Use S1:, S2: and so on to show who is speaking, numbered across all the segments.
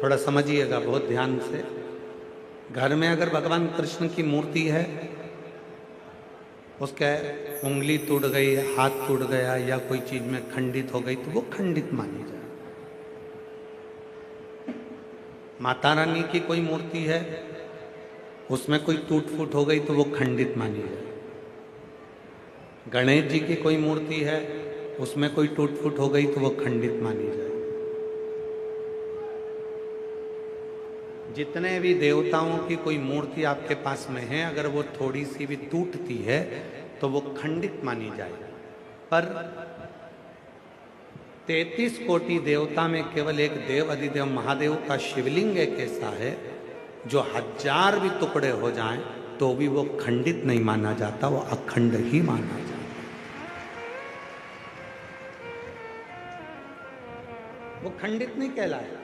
S1: थोड़ा समझिएगा बहुत ध्यान से। घर में अगर भगवान कृष्ण की मूर्ति है, उसका उंगली टूट गई, हाथ टूट गया या कोई चीज में खंडित हो गई तो वो खंडित मानी जाए। माता रानी की कोई मूर्ति है, उसमें कोई टूट फूट हो गई तो वो खंडित मानी जाए। गणेश जी की कोई मूर्ति है, उसमें कोई टूट फूट हो गई तो वो खंडित मानी जाए। जितने भी देवताओं की कोई मूर्ति आपके पास में है, अगर वो थोड़ी सी भी टूटती है तो वो खंडित मानी जाए। पर 33 कोटि देवता में केवल एक देव अधिदेव महादेव का शिवलिंग एक ऐसा है जो 1000 भी टुकड़े हो जाएं तो भी वो खंडित नहीं माना जाता, वो अखंड ही माना जाता। वो खंडित नहीं कहलाया।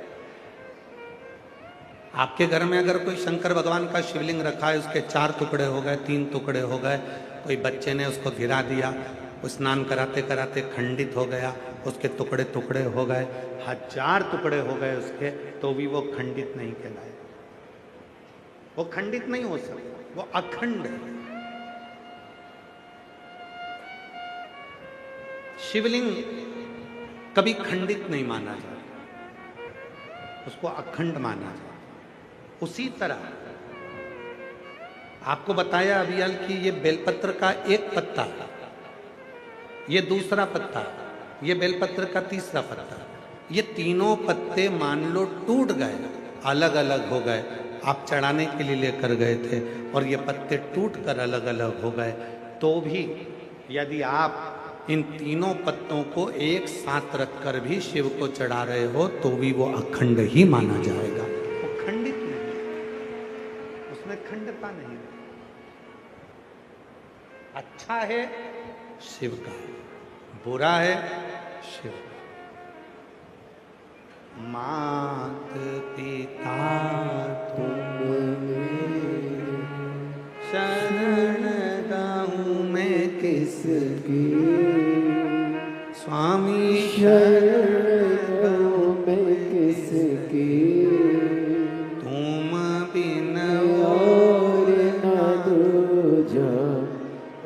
S1: आपके घर में अगर कोई शंकर भगवान का शिवलिंग रखा है, उसके 4 टुकड़े हो गए, 3 टुकड़े हो गए, कोई बच्चे ने उसको गिरा दिया, स्नान कराते कराते खंडित हो गया, उसके टुकड़े टुकड़े हो गए, 1000 टुकड़े हो गए उसके, तो भी वो खंडित नहीं कहलाए। वो खंडित नहीं हो सकता, वो अखंड है। शिवलिंग कभी खंडित नहीं माना जाता, उसको अखंड माना जाता। उसी तरह आपको बताया अभियाल कि ये बेलपत्र का एक पत्ता, ये दूसरा पत्ता, ये बेलपत्र का तीसरा पत्ता, ये तीनों पत्ते मान लो टूट गए, अलग अलग हो गए, आप चढ़ाने के लिए लेकर गए थे और ये पत्ते टूट कर अलग अलग हो गए, तो भी यदि आप इन तीनों पत्तों को एक साथ रखकर भी शिव को चढ़ा रहे हो तो भी वो अखंड ही माना जाएगा। वो खंडित नहीं, उसमें खंडता नहीं। अच्छा है शिव का, बुरा है शिव का। मात पिता तुम शरण गाऊं मैं किसकी, स्वामी शरण गाऊं मैं किसकी, तुम बिन और न दूजा,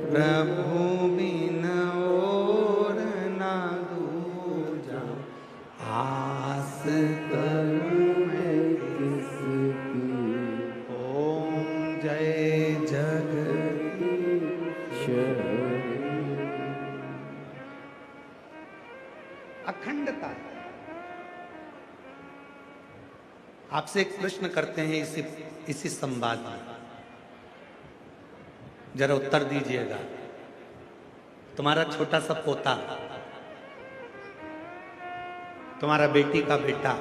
S1: प्रभु बिन और न दूजा, आस करूं मैं किसकी। ओम जय जगदीश। अखंडता। आपसे एक प्रश्न करते हैं इसी संवाद में, जरा उत्तर दीजिएगा। तुम्हारा छोटा सा पोता, तुम्हारा बेटी का बेटा,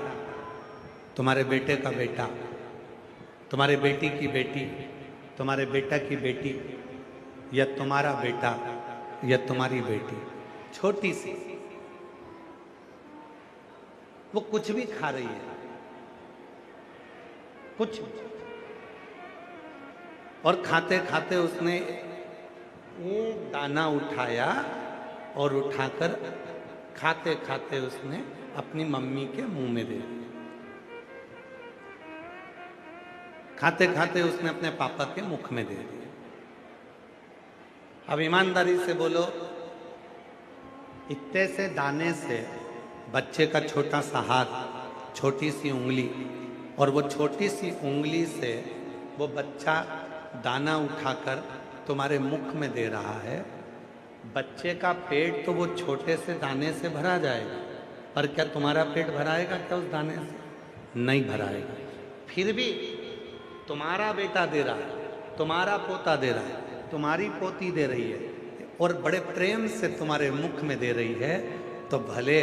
S1: तुम्हारे बेटे का बेटा, तुम्हारे बेटी की बेटी, तुम्हारे बेटा की बेटी, या तुम्हारा बेटा या तुम्हारी बेटी, छोटी सी, वो कुछ भी खा रही है, कुछ भी, और खाते खाते उसने एक दाना उठाया और उठाकर खाते खाते उसने अपनी मम्मी के मुंह में दे दिया। खाते खाते उसने अपने पापा के मुख में दे दिया। अब ईमानदारी से बोलो, इतने से दाने से बच्चे का छोटा सा हाथ, छोटी सी उंगली, और वो छोटी सी उंगली से वो बच्चा दाना उठाकर तुम्हारे मुख में दे रहा है। बच्चे का पेट तो वो छोटे से दाने से भरा जाएगा, पर क्या तुम्हारा पेट भराएगा क्या उस दाने से? नहीं भराएगा। फिर भी तुम्हारा बेटा दे रहा है, तुम्हारा पोता दे रहा है, तुम्हारी पोती दे रही है, और बड़े प्रेम से तुम्हारे मुख में दे रही है, तो भले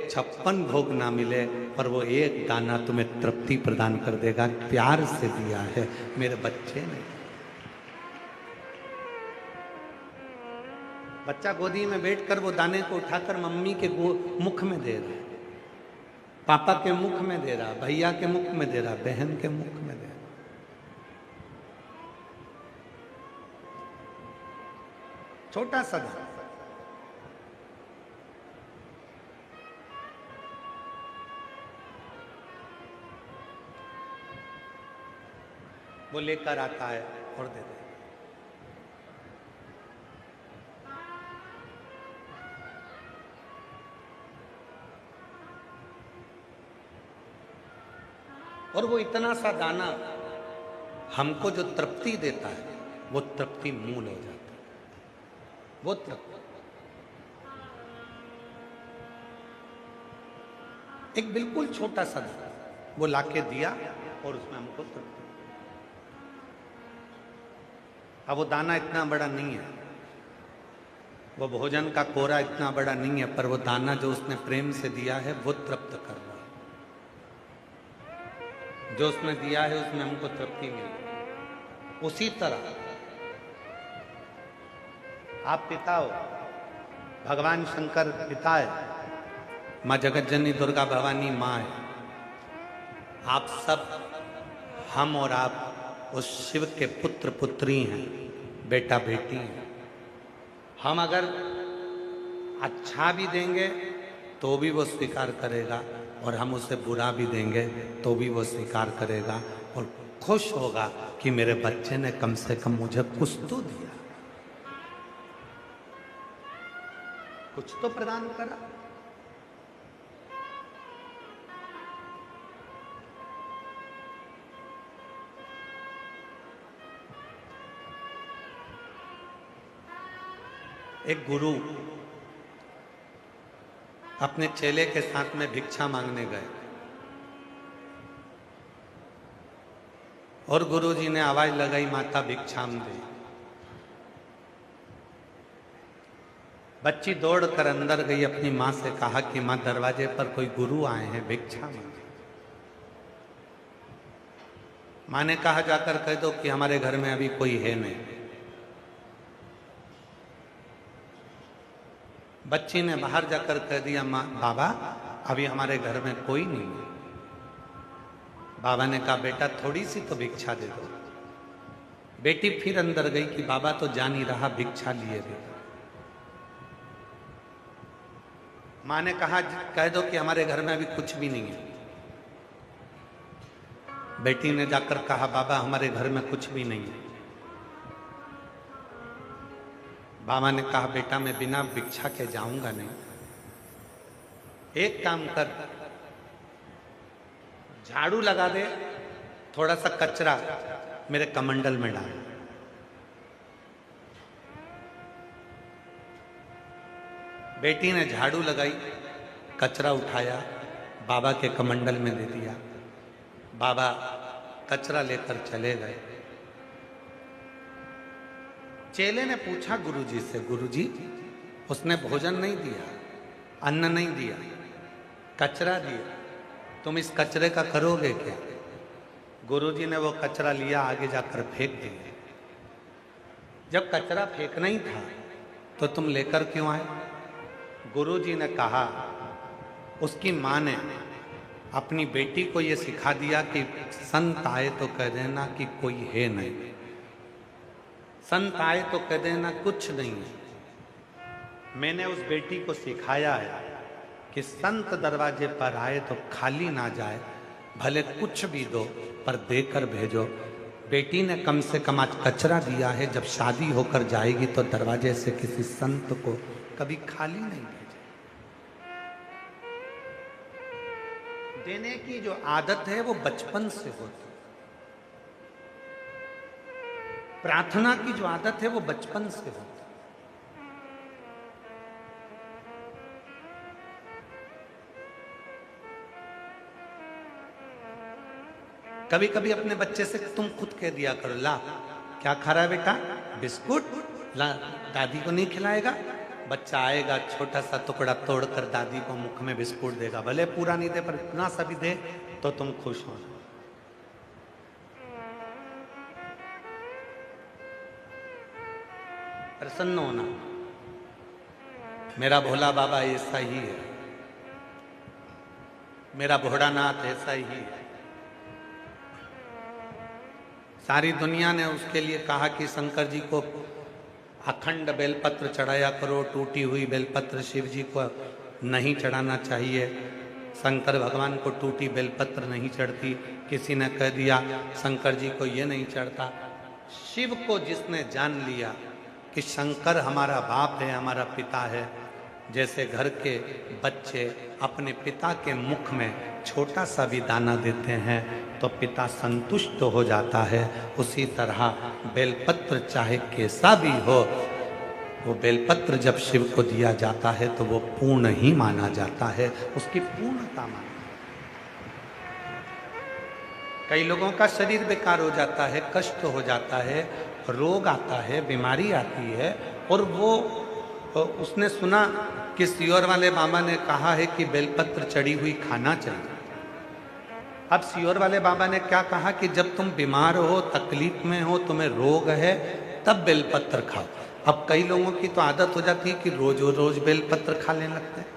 S1: 56 भोग ना मिले पर वो एक दाना तुम्हें तृप्ति प्रदान कर देगा। प्यार से दिया है मेरे बच्चे ने। बच्चा गोदी में बैठकर वो दाने को उठाकर मम्मी के मुख में दे रहा है, पापा के मुख में दे रहा, भैया के मुख में दे रहा, बहन के मुख में दे रहा। छोटा सा दाना। वो लेकर आता है और दे देता। और वो इतना सा दाना हमको जो तृप्ति देता है, वो तृप्ति मूल हो जाता है। वो तृप्ति एक बिल्कुल छोटा सा दाना वो लाके दिया और उसमें हमको तृप्ति। अब वो दाना इतना बड़ा नहीं है, वो भोजन का कोरा इतना बड़ा नहीं है, पर वो दाना जो उसने प्रेम से दिया है वो तृप्त कर रहा है। जो उसने दिया है उसमें हमको तृप्ति मिली। उसी तरह आप पिता हो, भगवान शंकर पिता है, माँ जगत जननी दुर्गा भवानी माँ है। आप सब, हम और आप उस शिव के पुत्र पुत्री हैं, बेटा बेटी हैं। हम अगर अच्छा भी देंगे तो भी वो स्वीकार करेगा, और हम उसे बुरा भी देंगे तो भी वो स्वीकार करेगा और खुश होगा कि मेरे बच्चे ने कम से कम मुझे कुछ तो दिया, कुछ तो प्रदान करा। एक गुरु अपने चेले के साथ में भिक्षा मांगने गए और गुरुजी ने आवाज लगाई, माता भिक्षाम दे। बच्ची दौड़कर अंदर गई, अपनी मां से कहा कि मां दरवाजे पर कोई गुरु आए हैं, भिक्षा मांगे। मां ने कहा जाकर कह दो कि हमारे घर में अभी कोई है नहीं। बच्ची ने बाहर जाकर कह दिया, माँ बाबा अभी हमारे घर में कोई नहीं है। बाबा ने कहा बेटा थोड़ी सी तो भिक्षा दे दो। बेटी फिर अंदर गई कि बाबा तो जान ही रहा, भिक्षा लिए भी। माँ ने कहा कह दो कि हमारे घर में अभी कुछ भी नहीं है। बेटी ने जाकर कहा बाबा हमारे घर में कुछ भी नहीं है। बाबा ने कहा बेटा मैं बिना भिक्षा के जाऊंगा नहीं। एक काम कर, झाड़ू लगा दे, थोड़ा सा कचरा मेरे कमंडल में डाल। बेटी ने झाड़ू लगाई, कचरा उठाया, बाबा के कमंडल में दे दिया। बाबा कचरा लेकर चले गए। चेले ने पूछा गुरुजी से, गुरुजी उसने भोजन नहीं दिया, अन्न नहीं दिया, कचरा दिया, तुम इस कचरे का करोगे क्या? गुरुजी ने वो कचरा लिया, आगे जाकर फेंक दिया। जब कचरा फेंकना ही था तो तुम लेकर क्यों आए? गुरुजी ने कहा, उसकी माँ ने अपनी बेटी को ये सिखा दिया कि संत आए तो कह देना कि कोई है नहीं, संत आए तो कह देना कुछ नहीं है। मैंने उस बेटी को सिखाया है कि संत दरवाजे पर आए तो खाली ना जाए, भले कुछ भी दो पर देकर भेजो। बेटी ने कम से कम आज कचरा दिया है, जब शादी होकर जाएगी तो दरवाजे से किसी संत को कभी खाली नहीं भेजे। देने की जो आदत है वो बचपन से होती, प्रार्थना की जो आदत है वो बचपन से होती। कभी कभी अपने बच्चे से तुम खुद कह दिया करो, ला क्या खा रहा है बेटा, बिस्कुट ला, दादी को नहीं खिलाएगा। बच्चा आएगा, छोटा सा टुकड़ा तोड़कर दादी को मुख में बिस्कुट देगा, भले पूरा नहीं दे पर इतना सा भी दे तो तुम खुश हो। प्रसन्न होना। मेरा भोला बाबा ऐसा ही है, मेरा भोलानाथ ऐसा ही है। सारी दुनिया ने उसके लिए कहा कि शंकर जी को अखंड बेलपत्र चढ़ाया करो, टूटी हुई बेलपत्र शिव जी को नहीं चढ़ाना चाहिए। शंकर भगवान को टूटी बेलपत्र नहीं चढ़ती, किसी ने कह दिया शंकर जी को ये नहीं चढ़ता। शिव को जिसने जान लिया कि शंकर हमारा बाप है, हमारा पिता है, जैसे घर के बच्चे अपने पिता के मुख में छोटा सा भी दाना देते हैं तो पिता संतुष्ट हो जाता है, उसी तरह बेलपत्र चाहे कैसा भी हो, वो बेलपत्र जब शिव को दिया जाता है तो वो पूर्ण ही माना जाता है, उसकी पूर्णता माना। कई लोगों का शरीर बेकार हो जाता है, कष्ट हो जाता है, रोग आता है, बीमारी आती है, और वो उसने सुना कि सियोर वाले बाबा ने कहा है कि बेलपत्र चढ़ी हुई खाना चाहिए। अब सियोर वाले बाबा ने क्या कहा कि जब तुम बीमार हो, तकलीफ में हो, तुम्हें रोग है, तब बेलपत्र खाओ। अब कई लोगों की तो आदत हो जाती है कि रोज रोज बेलपत्र खाने लगते हैं,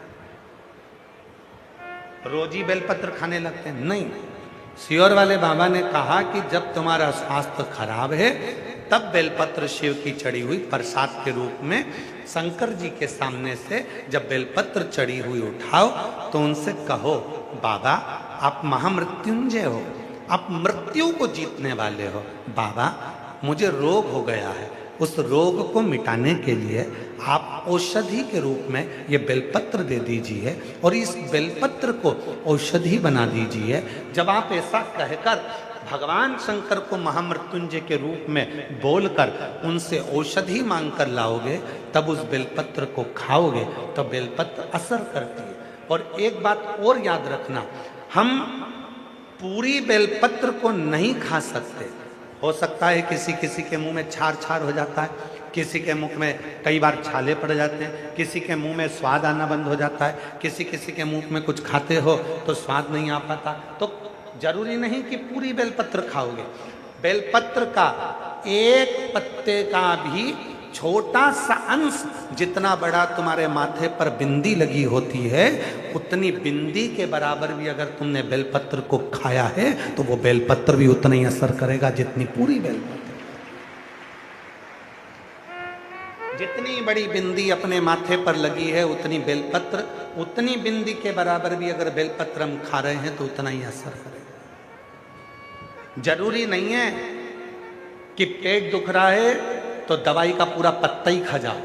S1: रोज ही बेलपत्र खाने लगते हैं। नहीं, सियोर वाले बाबा ने कहा कि जब तुम्हारा स्वास्थ्य खराब है तब बेलपत्र शिव की चढ़ी हुई प्रसाद के रूप में शंकर जी के सामने से जब बेलपत्र चढ़ी हुई उठाओ तो उनसे कहो, बाबा आप महामृत्युंजय हो, आप मृत्यु को जीतने वाले हो, बाबा मुझे रोग हो गया है, उस रोग को मिटाने के लिए आप औषधि के रूप में ये बेलपत्र दे दीजिए और इस बेलपत्र को औषधि बना दीजिए। जब आप ऐसा कहकर भगवान शंकर को महामृत्युंजय के रूप में बोलकर उनसे औषधि मांगकर लाओगे, तब उस बेलपत्र को खाओगे तो बेलपत्र असर करती है। और एक बात और याद रखना, हम पूरी बेलपत्र को नहीं खा सकते। हो सकता है किसी किसी के मुंह में छार छार हो जाता है, किसी के मुख में कई बार छाले पड़ जाते हैं, किसी के मुंह में स्वाद आना बंद हो जाता है, किसी किसी के मुंह में कुछ खाते हो तो स्वाद नहीं आ पाता। तो जरूरी नहीं कि पूरी बेलपत्र खाओगे। बेलपत्र का एक पत्ते का भी छोटा सा अंश, जितना बड़ा तुम्हारे माथे पर बिंदी लगी होती है, उतनी बिंदी के बराबर भी अगर तुमने बेलपत्र को खाया है तो वो बेलपत्र भी उतना ही असर करेगा जितनी पूरी बेलपत्र। जितनी बड़ी बिंदी अपने माथे पर लगी है उतनी बेलपत्र, उतनी बिंदी के बराबर भी अगर बेलपत्र हम खा रहे हैं तो उतना ही असर करेगा। जरूरी नहीं है कि पेट दुख रहा है तो दवाई का पूरा पत्ता ही खा जाओ,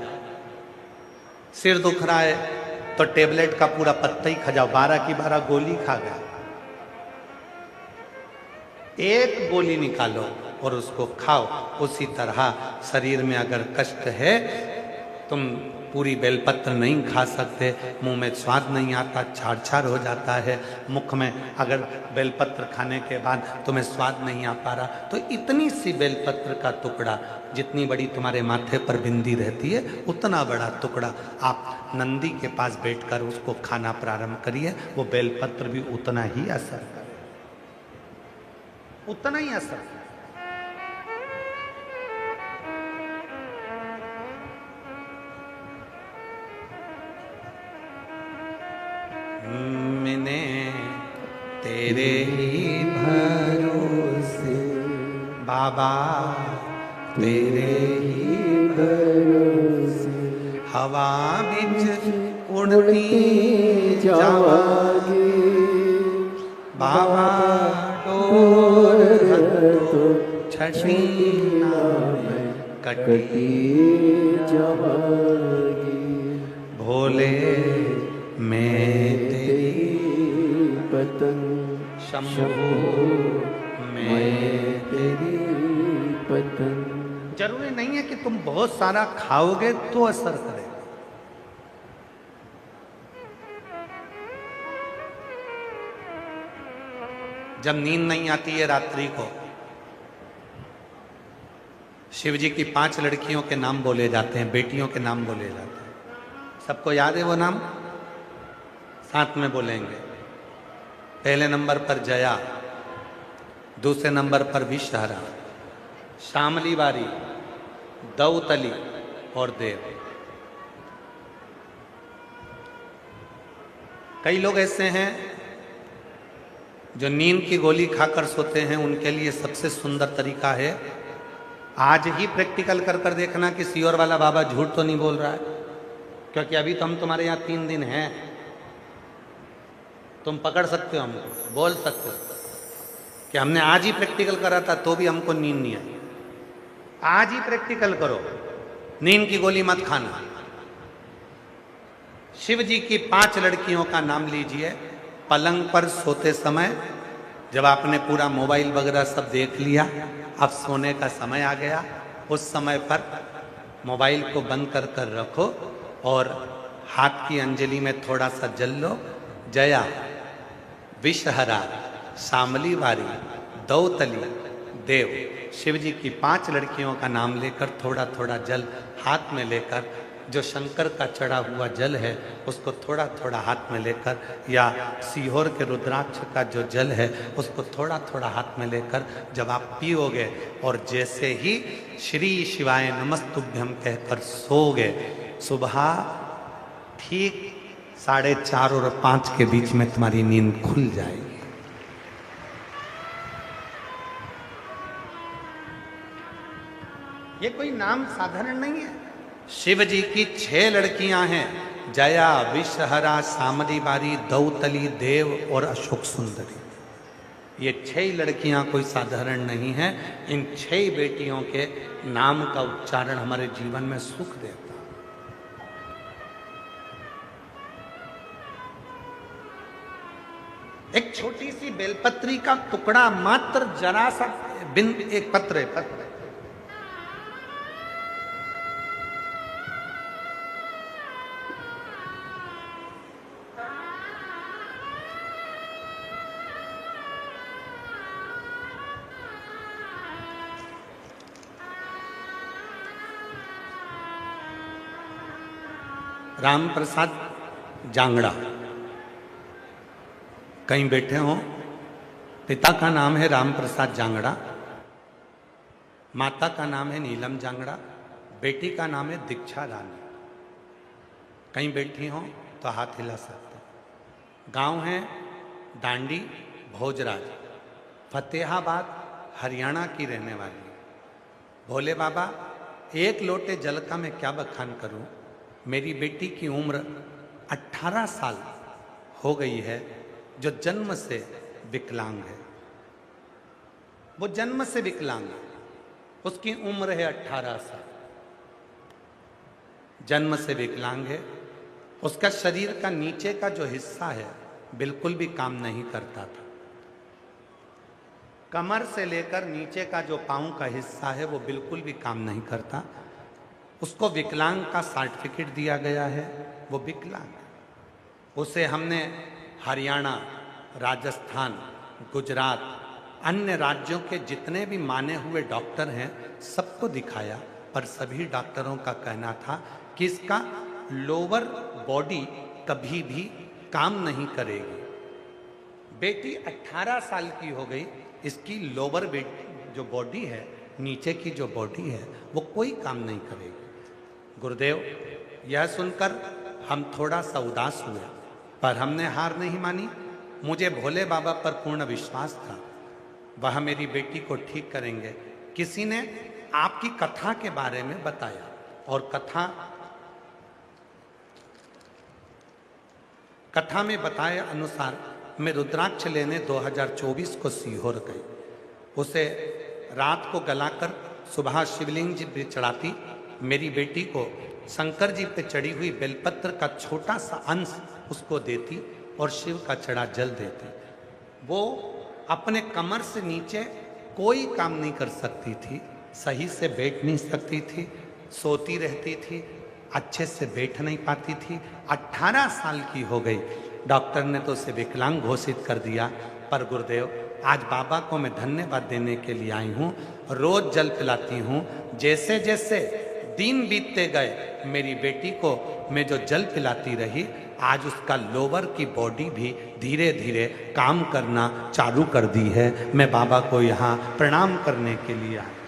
S1: सिर दुख रहा है तो टेबलेट का पूरा पत्ता ही खा जाओ, 12 की 12 गोली खा गया। एक गोली निकालो और उसको खाओ। उसी तरह शरीर में अगर कष्ट है, तुम पूरी बेलपत्र नहीं खा सकते, मुंह में स्वाद नहीं आता, छार छार हो जाता है, मुख में अगर बेलपत्र खाने के बाद तुम्हें स्वाद नहीं आ पा रहा, तो इतनी सी बेलपत्र का टुकड़ा, जितनी बड़ी तुम्हारे माथे पर बिंदी रहती है उतना बड़ा टुकड़ा आप नंदी के पास बैठकर उसको खाना प्रारंभ करिए, वो बेलपत्र भी उतना ही असर करे, उतना ही असर करे। मैंने तेरे ही भरोसे बाबा, तेरे ही भरोसे हवा बिच उड़ती जावागे, बाबा डोर तो छठी कटी जावागे, भोले मैं तेरी पतंग, शंभू मैं तेरी पतंग। जरूरी नहीं है कि तुम बहुत सारा खाओगे तो असर करे। जब नींद नहीं आती है रात्रि को, शिव जी की 5 लड़कियों के नाम बोले जाते हैं, बेटियों के नाम बोले जाते हैं। सबको याद है वो नाम? साथ में बोलेंगे। पहले नंबर पर जया, दूसरे नंबर पर विषहरा, शामली बारी, दौतली और देव। कई लोग ऐसे हैं जो नींद की गोली खाकर सोते हैं, उनके लिए सबसे सुंदर तरीका है, आज ही प्रैक्टिकल कर कर देखना कि सियोर वाला बाबा झूठ तो नहीं बोल रहा है, क्योंकि अभी तो हम तुम्हारे यहाँ 3 दिन हैं। तुम पकड़ सकते हो हमको, बोल सकते हो कि हमने आज ही प्रैक्टिकल करा था तो भी हमको नींद नहीं आई। आज ही प्रैक्टिकल करो, नींद की गोली मत खाना। शिव जी की 5 लड़कियों का नाम लीजिए। पलंग पर सोते समय जब आपने पूरा मोबाइल वगैरह सब देख लिया, अब सोने का समय आ गया, उस समय पर मोबाइल को बंद कर कर रखो और हाथ की अंजलि में थोड़ा सा जल लो। जया, विषहरा, शामली वारी, दौतली, देव, शिव जी की 5 लड़कियों का नाम लेकर थोड़ा थोड़ा जल हाथ में लेकर, जो शंकर का चढ़ा हुआ जल है उसको थोड़ा थोड़ा हाथ में लेकर, या सीहोर के रुद्राक्ष का जो जल है उसको थोड़ा थोड़ा हाथ में लेकर जब आप पियोगे और जैसे ही श्री शिवाय नमस्तुभ्यम कहकर सोओगे, सुबह ठीक 4:30 और 5 के बीच में तुम्हारी नींद खुल जाएगी। ये कोई नाम साधारण नहीं है। शिव जी की 6 लड़कियां हैं, जया, विषहरा, शामली बारी, दौतली, देव और अशोक सुंदरी। ये 6 लड़कियां कोई साधारण नहीं है। इन 6 बेटियों के नाम का उच्चारण हमारे जीवन में सुख देता। एक छोटी सी बेलपत्री का टुकड़ा मात्र, जरा सा एक पत्र राम प्रसाद जांगड़ा कहीं बैठे हों। पिता का नाम है राम प्रसाद जांगड़ा, माता का नाम है नीलम जांगड़ा, बेटी का नाम है दीक्षा रानी। कहीं बैठी हों तो हाथ हिला सकते हैं। गांव है डांडी, भोजराज, फतेहाबाद, हरियाणा की रहने वाली। भोले बाबा, 1 लोटे जल का मैं क्या बखान करूं। मेरी बेटी की उम्र 18 साल हो गई है, जो जन्म से विकलांग है। वो जन्म से विकलांग है, उसकी उम्र है 18 साल, जन्म से विकलांग है। उसका शरीर का नीचे का जो हिस्सा है बिल्कुल भी काम नहीं करता था। कमर से लेकर नीचे का जो पांव का हिस्सा है वो बिल्कुल भी काम नहीं करता। उसको विकलांग का सर्टिफिकेट दिया गया है, वो विकलांग है। उसे हमने हरियाणा, राजस्थान, गुजरात, अन्य राज्यों के जितने भी माने हुए डॉक्टर हैं सबको दिखाया, पर सभी डॉक्टरों का कहना था कि इसका लोअर बॉडी कभी भी काम नहीं करेगी। बेटी 18 साल की हो गई, इसकी लोअर जो बॉडी है, नीचे की जो बॉडी है वो कोई काम नहीं करेगी। गुरुदेव, यह सुनकर हम थोड़ा सा उदास हुए, पर हमने हार नहीं मानी। मुझे भोले बाबा पर पूर्ण विश्वास था, वह मेरी बेटी को ठीक करेंगे। किसी ने आपकी कथा के बारे में बताया और कथा में बताए अनुसार मैं रुद्राक्ष लेने 2024 को सीहोर गई। उसे रात को गलाकर सुबह शिवलिंग जी पे चढ़ाती, मेरी बेटी को शंकर जी पे चढ़ी हुई बेलपत्र का छोटा सा अंश उसको देती और शिव का चढ़ा जल देती। वो अपने कमर से नीचे कोई काम नहीं कर सकती थी, सही से बैठ नहीं सकती थी, सोती रहती थी, अच्छे से बैठ नहीं पाती थी। 18 साल की हो गई, डॉक्टर ने तो उसे विकलांग घोषित कर दिया। पर गुरुदेव, आज बाबा को मैं धन्यवाद देने के लिए आई हूँ। रोज जल पिलाती हूँ। जैसे जैसे दिन बीतते गए, मेरी बेटी को मैं जो जल पिलाती रही, आज उसका लोअर की बॉडी भी धीरे धीरे काम करना चालू कर दी है। मैं बाबा को यहाँ प्रणाम करने के लिए आई।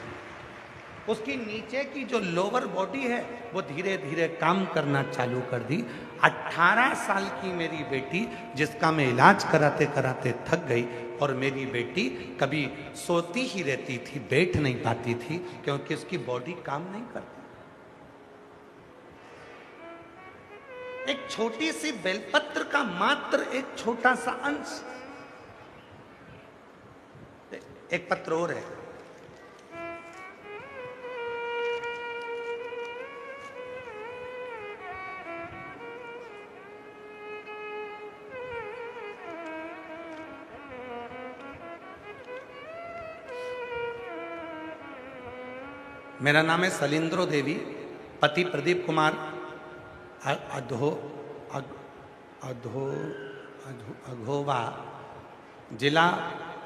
S1: उसकी नीचे की जो लोअर बॉडी है वो धीरे धीरे काम करना चालू कर दी। 18 साल की मेरी बेटी, जिसका मैं इलाज कराते कराते थक गई, और मेरी बेटी कभी सोती ही रहती थी, बैठ नहीं पाती थी, क्योंकि उसकी बॉडी काम नहीं करती। एक छोटी सी बेलपत्र का मात्र एक छोटा सा अंश। एक पत्र और है, मेरा नाम है सलिंद्रो देवी, पति प्रदीप कुमार, अघोवा, जिला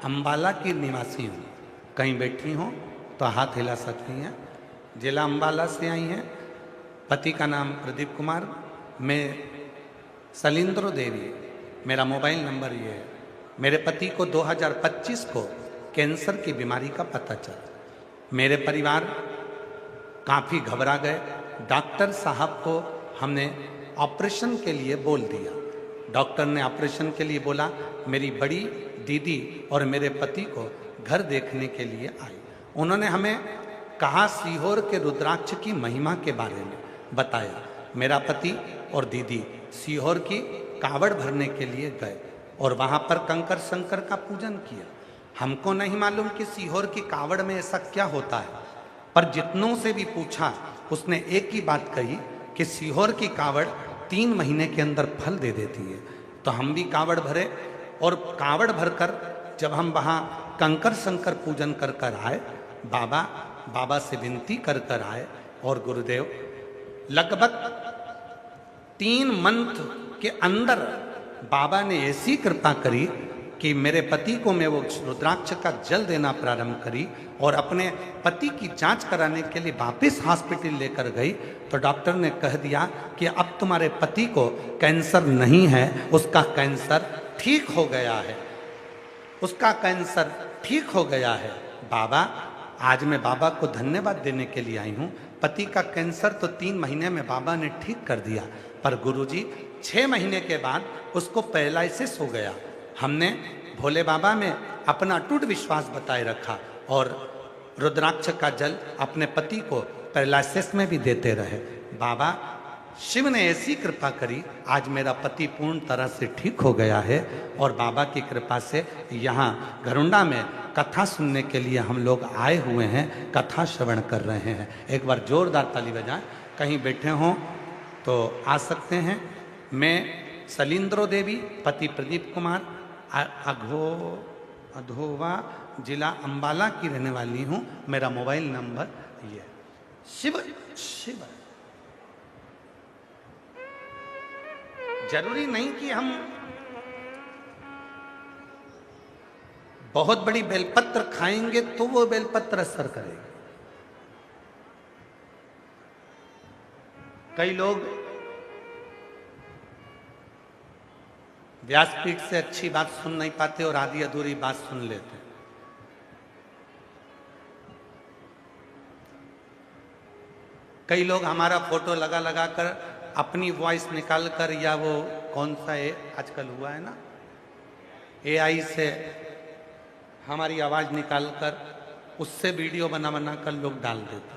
S1: अंबाला की निवासी हूँ। कहीं बैठी हो तो हाथ हिला सकती हैं। जिला अंबाला से आई हैं। पति का नाम प्रदीप कुमार, मैं सलिंद्रो देवी, मेरा मोबाइल नंबर ये है। मेरे पति को 2025 को कैंसर की बीमारी का पता चला। मेरे परिवार काफ़ी घबरा गए। डॉक्टर साहब को हमने ऑपरेशन के लिए बोल दिया। डॉक्टर ने ऑपरेशन के लिए बोला। मेरी बड़ी दीदी और मेरे पति को घर देखने के लिए आई। उन्होंने हमें कहा सीहोर के रुद्राक्ष की महिमा के बारे में बताया। मेरा पति और दीदी सीहोर की कावड़ भरने के लिए गए और वहाँ पर कंकर शंकर का पूजन किया। हमको नहीं मालूम कि सीहोर की कावड़ में ऐसा क्या होता है, पर जितनों से भी पूछा उसने एक ही बात कही कि सीहोर की कावड़ 3 महीने के अंदर फल दे देती है। तो हम भी कावड़ भरे और कावड़ भरकर जब हम वहाँ कंकर शंकर पूजन कर कर आए, बाबा से विनती कर कर आए और गुरुदेव लगभग 3 मंथ के अंदर बाबा ने ऐसी कृपा करी कि मेरे पति को मैं वो रुद्राक्ष का जल देना प्रारंभ करी और अपने पति की जांच कराने के लिए वापस हॉस्पिटल लेकर गई तो डॉक्टर ने कह दिया कि अब तुम्हारे पति को कैंसर नहीं है, उसका कैंसर ठीक हो गया है, उसका कैंसर ठीक हो गया है। बाबा, आज मैं बाबा को धन्यवाद देने के लिए आई हूँ। पति का कैंसर तो 3 महीने में बाबा ने ठीक कर दिया, पर गुरुजी 6 महीने के बाद उसको पैरालिसिस हो गया। हमने भोले बाबा में अपना अटूट विश्वास बताए रखा और रुद्राक्ष का जल अपने पति को पैरालिसिस में भी देते रहे। बाबा शिव ने ऐसी कृपा करी, आज मेरा पति पूर्ण तरह से ठीक हो गया है और बाबा की कृपा से यहाँ घरुंडा में कथा सुनने के लिए हम लोग आए हुए हैं, कथा श्रवण कर रहे हैं। एक बार जोरदार ताली बजाएं। कहीं बैठे हों तो आ सकते हैं। मैं सलिंद्रो देवी, पति प्रदीप कुमार, अधोवा, जिला अंबाला की रहने वाली हूँ। मेरा मोबाइल नंबर ये। शिव शिव जरूरी नहीं कि हम बहुत बड़ी बेलपत्र खाएंगे तो वो बेलपत्र असर करेगी। कई लोग व्यासपीठ से अच्छी बात सुन नहीं पाते और आधी अधूरी बात सुन लेते। कई लोग हमारा फोटो लगा लगा कर अपनी वॉइस निकाल कर, या वो कौन सा है आजकल हुआ है ना, AI से हमारी आवाज निकाल कर उससे वीडियो बना बना कर लोग डाल देते।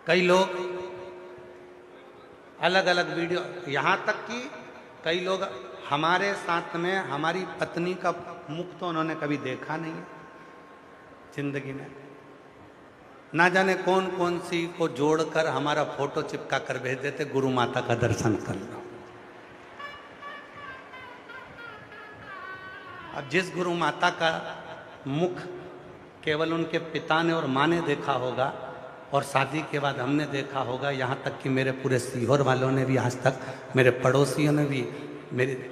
S1: कई लोग अलग अलग वीडियो, यहाँ तक कि कई लोग हमारे साथ में हमारी पत्नी का मुख तो उन्होंने कभी देखा नहीं है जिंदगी में। ना जाने कौन कौन सी को जोड़कर हमारा फोटो चिपका कर भेज देते, गुरु माता का दर्शन कर लो। अब जिस गुरु माता का मुख केवल उनके पिता ने और माँ ने देखा होगा और शादी के बाद हमने देखा होगा, यहाँ तक कि मेरे पूरे सीहोर वालों ने भी आज तक, मेरे पड़ोसियों ने भी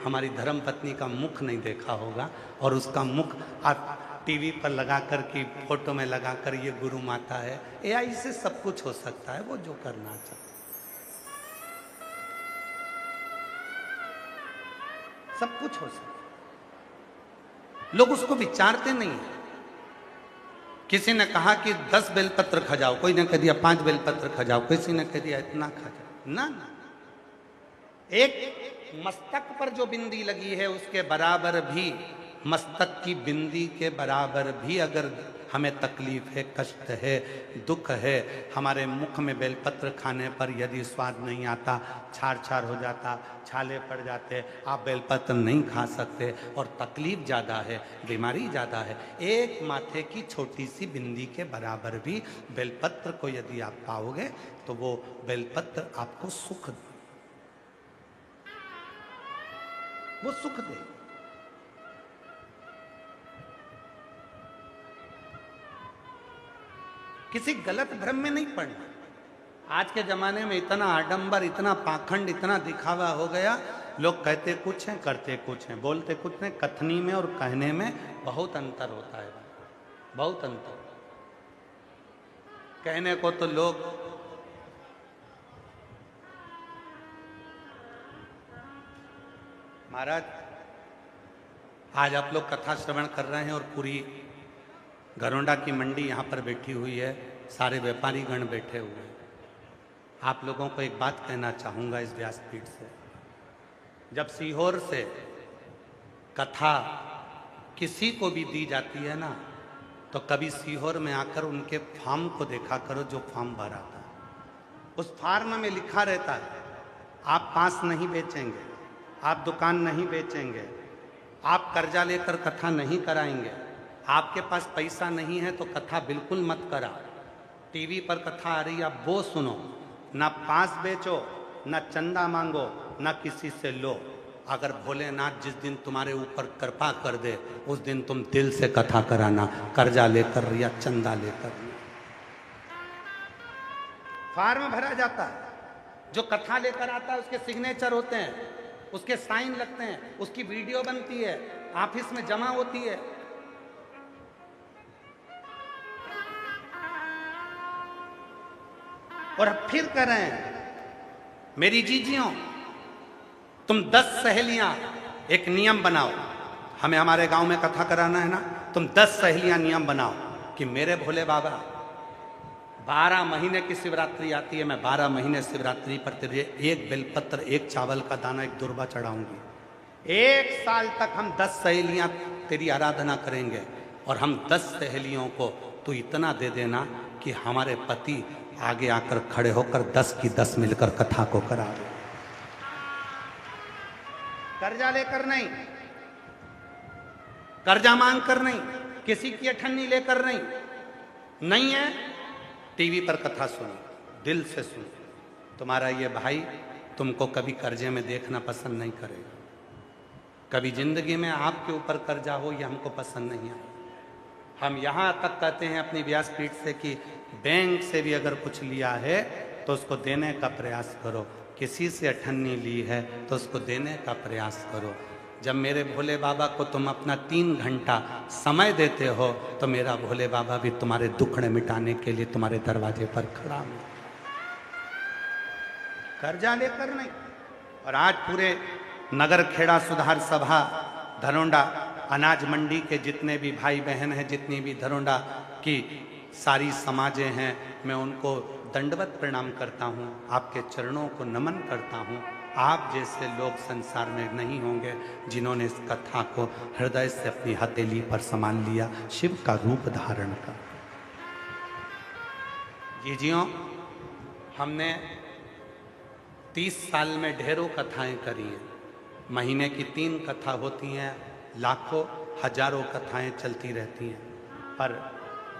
S1: हमारी धर्म पत्नी का मुख नहीं देखा होगा। और उसका मुख आप टीवी पर लगा कर की फोटो में लगा कर ये गुरु माता है। AI से सब कुछ हो सकता है, वो जो करना चाहता सब कुछ हो सकता है। लोग उसको विचारते नहीं है। किसी ने कहा कि 10 बेलपत्र खा जाओ, कोई ने कह दिया 5 बेलपत्र खा जाओ, किसी ने कह दिया इतना खा जाओ। ना ना, एक मस्तक पर जो बिंदी लगी है उसके बराबर भी, मस्तक की बिंदी के बराबर भी अगर हमें तकलीफ है, कष्ट है, दुख है, हमारे मुख में बेलपत्र खाने पर यदि स्वाद नहीं आता, छार छार हो जाता, छाले पड़ जाते, आप बेलपत्र नहीं खा सकते और तकलीफ ज़्यादा है, बीमारी ज़्यादा है, एक माथे की छोटी सी बिंदी के बराबर भी बेलपत्र को यदि आप पाओगे तो वो बेलपत्र आपको सुख दे, वो सुख दे। किसी गलत भ्रम में नहीं पड़ना। आज के जमाने में इतना आडंबर, इतना पाखंड, इतना दिखावा हो गया, लोग कहते कुछ हैं, करते कुछ हैं, बोलते कुछ नहीं। कथनी में और कहने में बहुत अंतर होता है, बहुत अंतर। कहने को तो लोग महाराज, आज आप लोग कथा श्रवण कर रहे हैं और पूरी घरोंडा की मंडी यहाँ पर बैठी हुई है, सारे व्यापारी गण बैठे हुए हैं। आप लोगों को एक बात कहना चाहूँगा इस व्यासपीठ से, जब सीहोर से कथा किसी को भी दी जाती है ना, तो कभी सीहोर में आकर उनके फार्म को देखा करो, जो फार्म भरा था उस फार्म में लिखा रहता है आप पास नहीं बेचेंगे, आप दुकान नहीं बेचेंगे, आप कर्जा लेकर कथा नहीं कराएंगे, आपके पास पैसा नहीं है तो कथा बिल्कुल मत करा, टीवी पर कथा आ रही है आप वो सुनो, ना पास बेचो, ना चंदा मांगो, ना किसी से लो। अगर भोलेनाथ जिस दिन तुम्हारे ऊपर कृपा कर दे उस दिन तुम दिल से कथा कराना, कर्जा लेकर या चंदा लेकर। फार्म भरा जाता है, जो कथा लेकर आता है उसके सिग्नेचर होते हैं, उसके साइन लगते हैं, उसकी वीडियो बनती है, ऑफिस में जमा होती है। और अब फिर कह रहे हैं मेरी जीजियों, तुम 10 सहेलियां एक नियम बनाओ, हमें हमारे गांव में कथा कराना है ना, तुम 10 सहेलियां नियम बनाओ कि मेरे भोले बाबा 12 महीने की शिवरात्रि आती है, मैं 12 महीने शिवरात्रि पर तेरे एक बेलपत्र, एक चावल का दाना, एक दुर्बा चढ़ाऊंगी। 1 साल तक हम 10 सहेलियां तेरी आराधना करेंगे और हम 10 सहेलियों को तू इतना दे देना कि हमारे पति आगे आकर खड़े होकर 10 की 10 मिलकर कथा को करा दे। कर्जा लेकर नहीं, कर्जा मांग कर नहीं, किसी की अठन्नी लेकर नहीं, नहीं है टीवी पर कथा सुनो, दिल से सुनो। तुम्हारा ये भाई तुमको कभी कर्जे में देखना पसंद नहीं करेगा, कभी जिंदगी में आपके ऊपर कर्जा हो ये हमको पसंद नहीं है। हम यहाँ तक कहते हैं अपनी व्यासपीठ से कि बैंक से भी अगर कुछ लिया है तो उसको देने का प्रयास करो, किसी से अठन्नी ली है तो उसको देने का प्रयास करो। जब मेरे भोले बाबा को तुम अपना 3 घंटा समय देते हो तो मेरा भोले बाबा भी तुम्हारे दुखड़े मिटाने के लिए तुम्हारे दरवाजे पर खड़ा है, कर्जा लेकर नहीं। और आज पूरे नगर खेड़ा सुधार सभा धरोंडा अनाज मंडी के जितने भी भाई बहन हैं, जितनी भी धरोंडा की सारी समाजें हैं, मैं उनको दंडवत प्रणाम करता हूँ, आपके चरणों को नमन करता हूँ। आप जैसे लोग संसार में नहीं होंगे जिन्होंने इस कथा को हृदय से अपनी हथेली पर संभाल लिया, शिव का रूप धारण कर। जीजियों, हमने 30 साल में ढेरों कथाएं करी हैं, महीने की 3 कथा होती हैं, लाखों हजारों कथाएं चलती रहती हैं। पर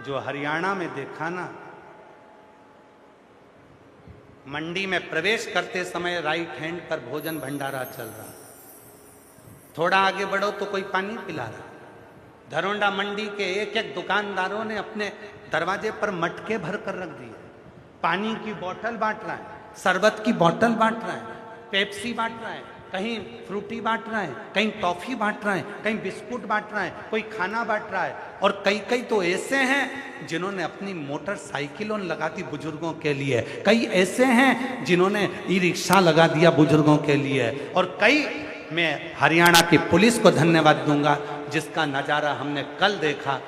S1: जो हरियाणा में देखा ना, मंडी में प्रवेश करते समय राइट हैंड पर भोजन भंडारा चल रहा, थोड़ा आगे बढ़ो तो कोई पानी पिला रहा। धरोंडा मंडी के एक एक दुकानदारों ने अपने दरवाजे पर मटके भर कर रख दिए, पानी की बोतल बांट रहा है, शरबत की बोतल बांट रहा है, पेप्सी बांट रहा है, कहीं फ्रूटी बांट रहा है, कहीं टॉफी बांट रहा है, कहीं बिस्कुट बांट रहा है, कोई खाना बांट रहा है। और कई कई तो ऐसे हैं जिन्होंने अपनी मोटरसाइकिलों लगा दी बुजुर्गों के लिए, कई ऐसे हैं जिन्होंने ई रिक्शा लगा दिया बुजुर्गों के लिए, और कई, मैं हरियाणा की पुलिस को धन्यवाद दूंगा जिसका नज़ारा हमने कल देखा।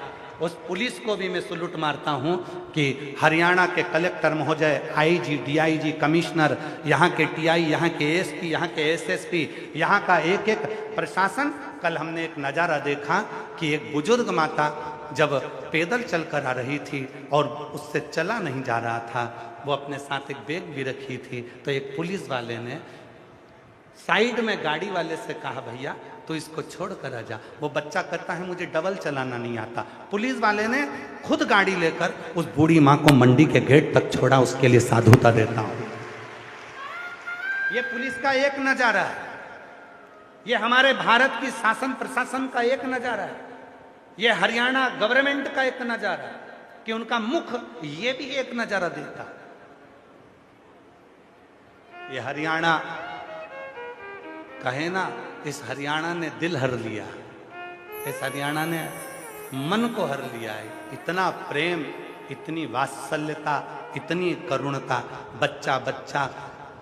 S1: उस पुलिस को भी मैं सलूट मारता हूं कि हरियाणा के कलेक्टर महोदय, आईजी, डीआईजी, कमिश्नर, यहाँ के टीआई, यहाँ के एसपी, यहाँ के एसएसपी, यहाँ का एक एक प्रशासन। कल हमने एक नज़ारा देखा कि एक बुजुर्ग माता जब पैदल चलकर आ रही थी और उससे चला नहीं जा रहा था, वो अपने साथ एक बैग भी रखी थी, तो एक पुलिस वाले ने साइड में गाड़ी वाले से कहा, भैया तो इसको छोड़ कर आ जा। वो बच्चा कहता है मुझे डबल चलाना नहीं आता। पुलिस वाले ने खुद गाड़ी लेकर उस बूढ़ी माँ को मंडी के गेट तक छोड़ा। उसके लिए साधुता देता हूं। ये पुलिस का एक नजारा है, ये हमारे भारत की शासन प्रशासन का एक नजारा है, ये हरियाणा गवर्नमेंट का एक नजारा है कि उनका मुख ये भी एक नजारा देता है। ये हरियाणा कहे ना, इस हरियाणा ने दिल हर लिया, इस हरियाणा ने मन को हर लिया है। इतना प्रेम, इतनी वात्सल्यता, इतनी करुणता। बच्चा बच्चा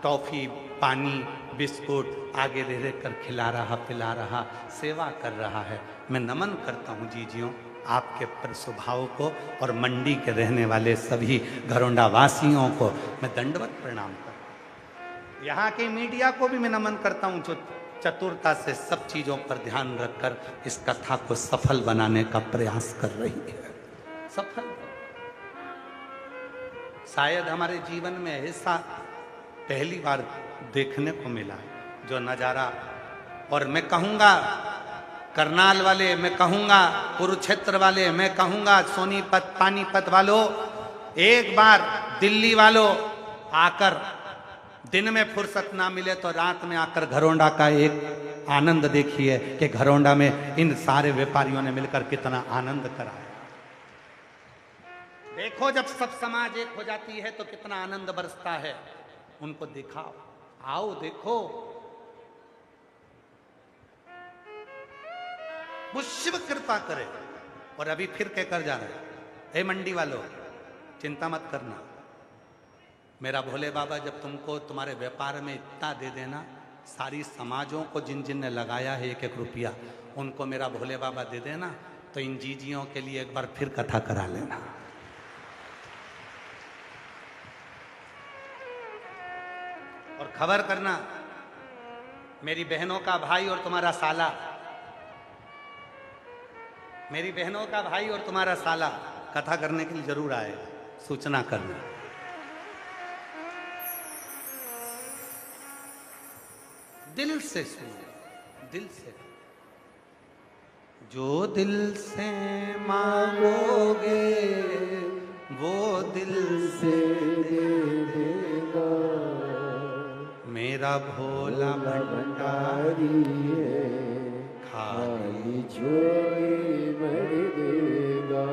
S1: टॉफी, पानी, बिस्कुट आगे रह रह कर खिला रहा, पिला रहा, सेवा कर रहा है। मैं नमन करता हूँ जीजियों आपके स्वभाव को, और मंडी के रहने वाले सभी घरोंडा वासियों को मैं दंडवत प्रणाम करता हूँ। यहाँ के मीडिया को भी मैं नमन करता हूँ जो चतुरता से सब चीज़ों पर ध्यान रखकर इस कथा को सफल बनाने का प्रयास कर रही है। सफल शायद हमारे जीवन में ऐसा पहली बार देखने को मिला जो नज़ारा। और मैं कहूँगा करनाल वाले, मैं कहूँगा कुरुक्षेत्र वाले, मैं कहूँगा सोनीपत पानीपत वालों, एक बार दिल्ली वालों आकर, दिन में फुर्सत ना मिले तो रात में आकर घरोंडा का एक आनंद देखिए कि घरोंडा में इन सारे व्यापारियों ने मिलकर कितना आनंद कराया। देखो जब सब समाज एक हो जाती है तो कितना आनंद बरसता है। उनको दिखाओ, आओ देखो। वो शिव कृपा करे। और अभी फिर कहकर जा रहे हैं, ए मंडी वालों चिंता मत करना, मेरा भोले बाबा जब तुमको तुम्हारे व्यापार में इतना दे देना, सारी समाजों को जिन जिन ने लगाया है एक एक रुपया, उनको मेरा भोले बाबा दे देना, तो इन जीजियों के लिए एक बार फिर कथा करा लेना। और खबर करना, मेरी बहनों का भाई और तुम्हारा साला, मेरी बहनों का भाई और तुम्हारा साला कथा करने के लिए जरूर आए, सूचना करना। दिल से सुनो, दिल से। जो दिल से मांगोगे वो दिल से दे देगा। मेरा भोला भंडारी है, खाली झोली भर देगा।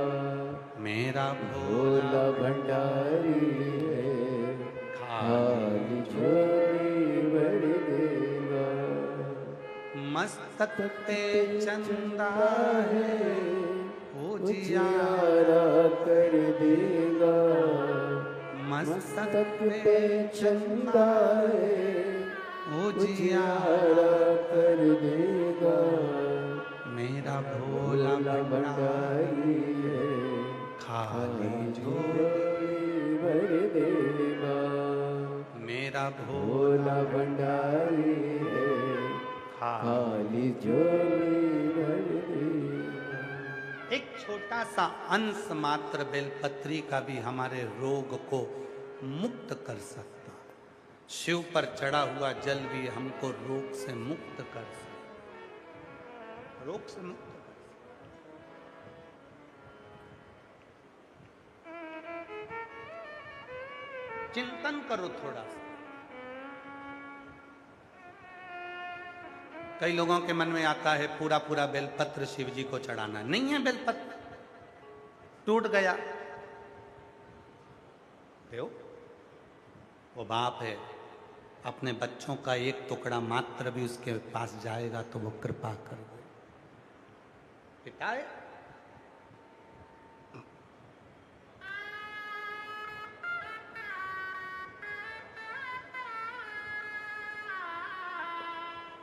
S1: मेरा भोला भंडारी है, खाली झोली भर देगा। मस्तक पे चंदा है, उजियारा कर देगा। मस्तक पे चंदा है, उजियारा कर देगा। मेरा भोला भंडारी है, खाली झोली भर देगा। मेरा भोला भंडारी है, खाली झोली भर देगा। एक छोटा सा अंश मात्र बेलपत्री का भी हमारे रोग को मुक्त कर सकता है। शिव पर चढ़ा हुआ जल भी हमको रोग से मुक्त कर सकता, रोग से मुक्त कर सकता। चिंतन करो थोड़ा सा। कई लोगों के मन में आता है पूरा पूरा बेलपत्र शिव जी को चढ़ाना। नहीं है बेलपत्र, टूट गया, देखो वो बाप है, अपने बच्चों का एक टुकड़ा मात्र भी उसके पास जाएगा तो वो कृपा कर दे। पिता है,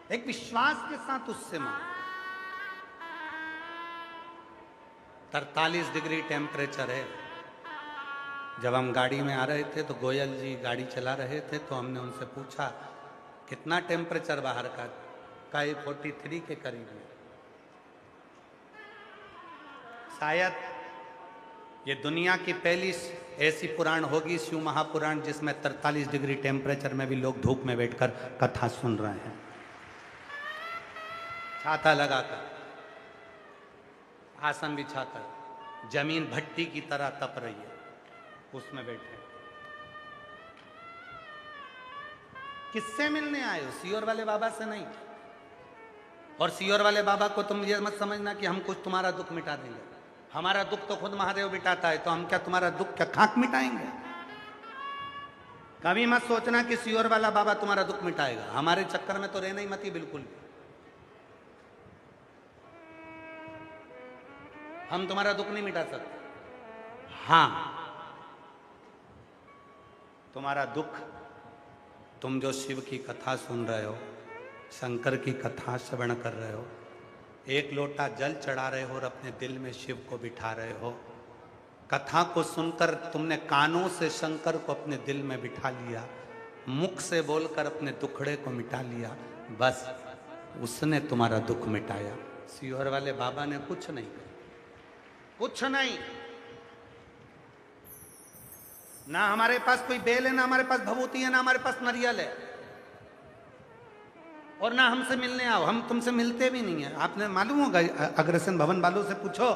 S1: एक विश्वास के साथ उससे मांग, 43 डिग्री टेम्परेचर है। जब हम गाड़ी में आ रहे थे तो गोयल जी गाड़ी चला रहे थे, तो हमने उनसे पूछा कितना टेम्परेचर बाहर का? 43 के करीब है। शायद ये दुनिया की पहली ऐसी पुराण होगी, शिव महापुराण, जिसमें 43 डिग्री टेम्परेचर में भी लोग धूप में बैठकर कथा सुन रहे हैं, छाता लगाकर, आसन बिछाकर, जमीन भट्टी की तरह तप रही है, उसमें बैठे। किससे मिलने आए हो? सीहोर वाले बाबा से नहीं। और सीहोर वाले बाबा को तुम ये मत समझना कि हम कुछ तुम्हारा दुख मिटा देंगे। हमारा दुख तो खुद महादेव मिटाता है, तो हम क्या तुम्हारा दुख क्या खाक मिटाएंगे? कभी मत सोचना कि सीहोर वाला बाबा तुम्हारा दुख मिटाएगा। हमारे चक्कर में तो रहना ही मत ही बिल्कुल भी। हम तुम्हारा दुख नहीं मिटा सकते। हाँ, तुम्हारा दुख, तुम जो शिव की कथा सुन रहे हो, शंकर की कथा श्रवण कर रहे हो, एक लोटा जल चढ़ा रहे हो और अपने दिल में शिव को बिठा रहे हो, कथा को सुनकर तुमने कानों से शंकर को अपने दिल में बिठा लिया, मुख से बोलकर अपने दुखड़े को मिटा लिया, बस उसने तुम्हारा दुख मिटाया। सीहोर वाले बाबा ने कुछ नहीं किया, कुछ नहीं। ना हमारे पास कोई बेल है, ना हमारे पास भभूति है, ना हमारे पास नारियल है, और ना हमसे मिलने आओ। हम तुमसे मिलते भी नहीं है। आपने मालूम होगा, अग्रसेन भवन वालों से पूछो,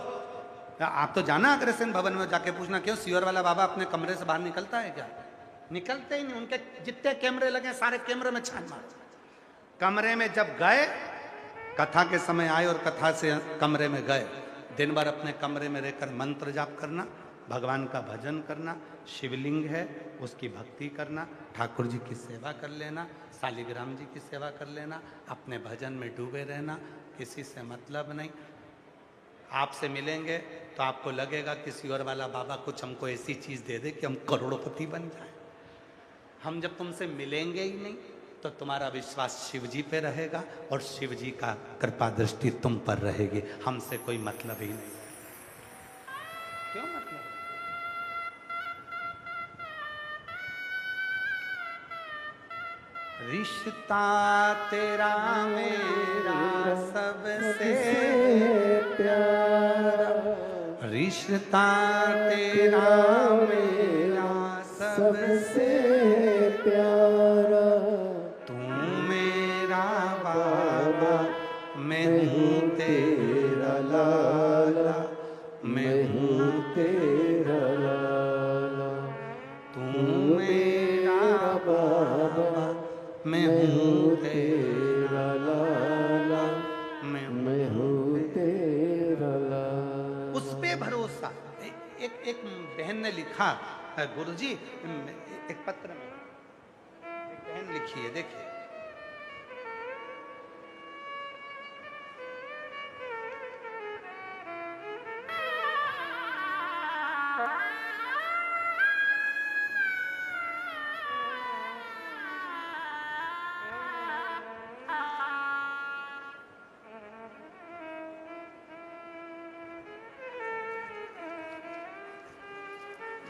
S1: आप तो जाना अग्रसेन भवन में जाके पूछना, क्यों सीहोर वाला बाबा अपने कमरे से बाहर निकलता है क्या? निकलते ही नहीं। उनके जितने कैमरे लगे सारे कैमरे में छान मार। कमरे में जब गए, कथा के समय आए और कथा से कमरे में गए, दिन भर अपने कमरे में रहकर मंत्र जाप करना, भगवान का भजन करना, शिवलिंग है उसकी भक्ति करना, ठाकुर जी की सेवा कर लेना, शालिग्राम जी की सेवा कर लेना, अपने भजन में डूबे रहना, किसी से मतलब नहीं। आपसे मिलेंगे तो आपको लगेगा कि सीहोर वाला बाबा कुछ हमको ऐसी चीज़ दे दे कि हम करोड़पति बन जाए। हम जब तुमसे मिलेंगे ही नहीं तो तुम्हारा विश्वास शिव जी पे रहेगा और शिव जी का कृपा दृष्टि तुम पर रहेगी। हमसे कोई मतलब ही नहीं। क्यों मतलब? रिश्ता तेरा मेरा सबसे प्यारा, रिश्ता तेरा मेरा सबसे प्यारा, तू मेरा बाबा, मैं हूँ तेरा लाला, मैं हूँ तेरा लाला, तू मेरा बाबा, मैं हूँ तेरा लाला, मैं हूँ तेरा लाला। उस पे भरोसा। एक बहन ने लिखा, गुरुजी एक पत्र में एक बहन लिखी है, देखिए।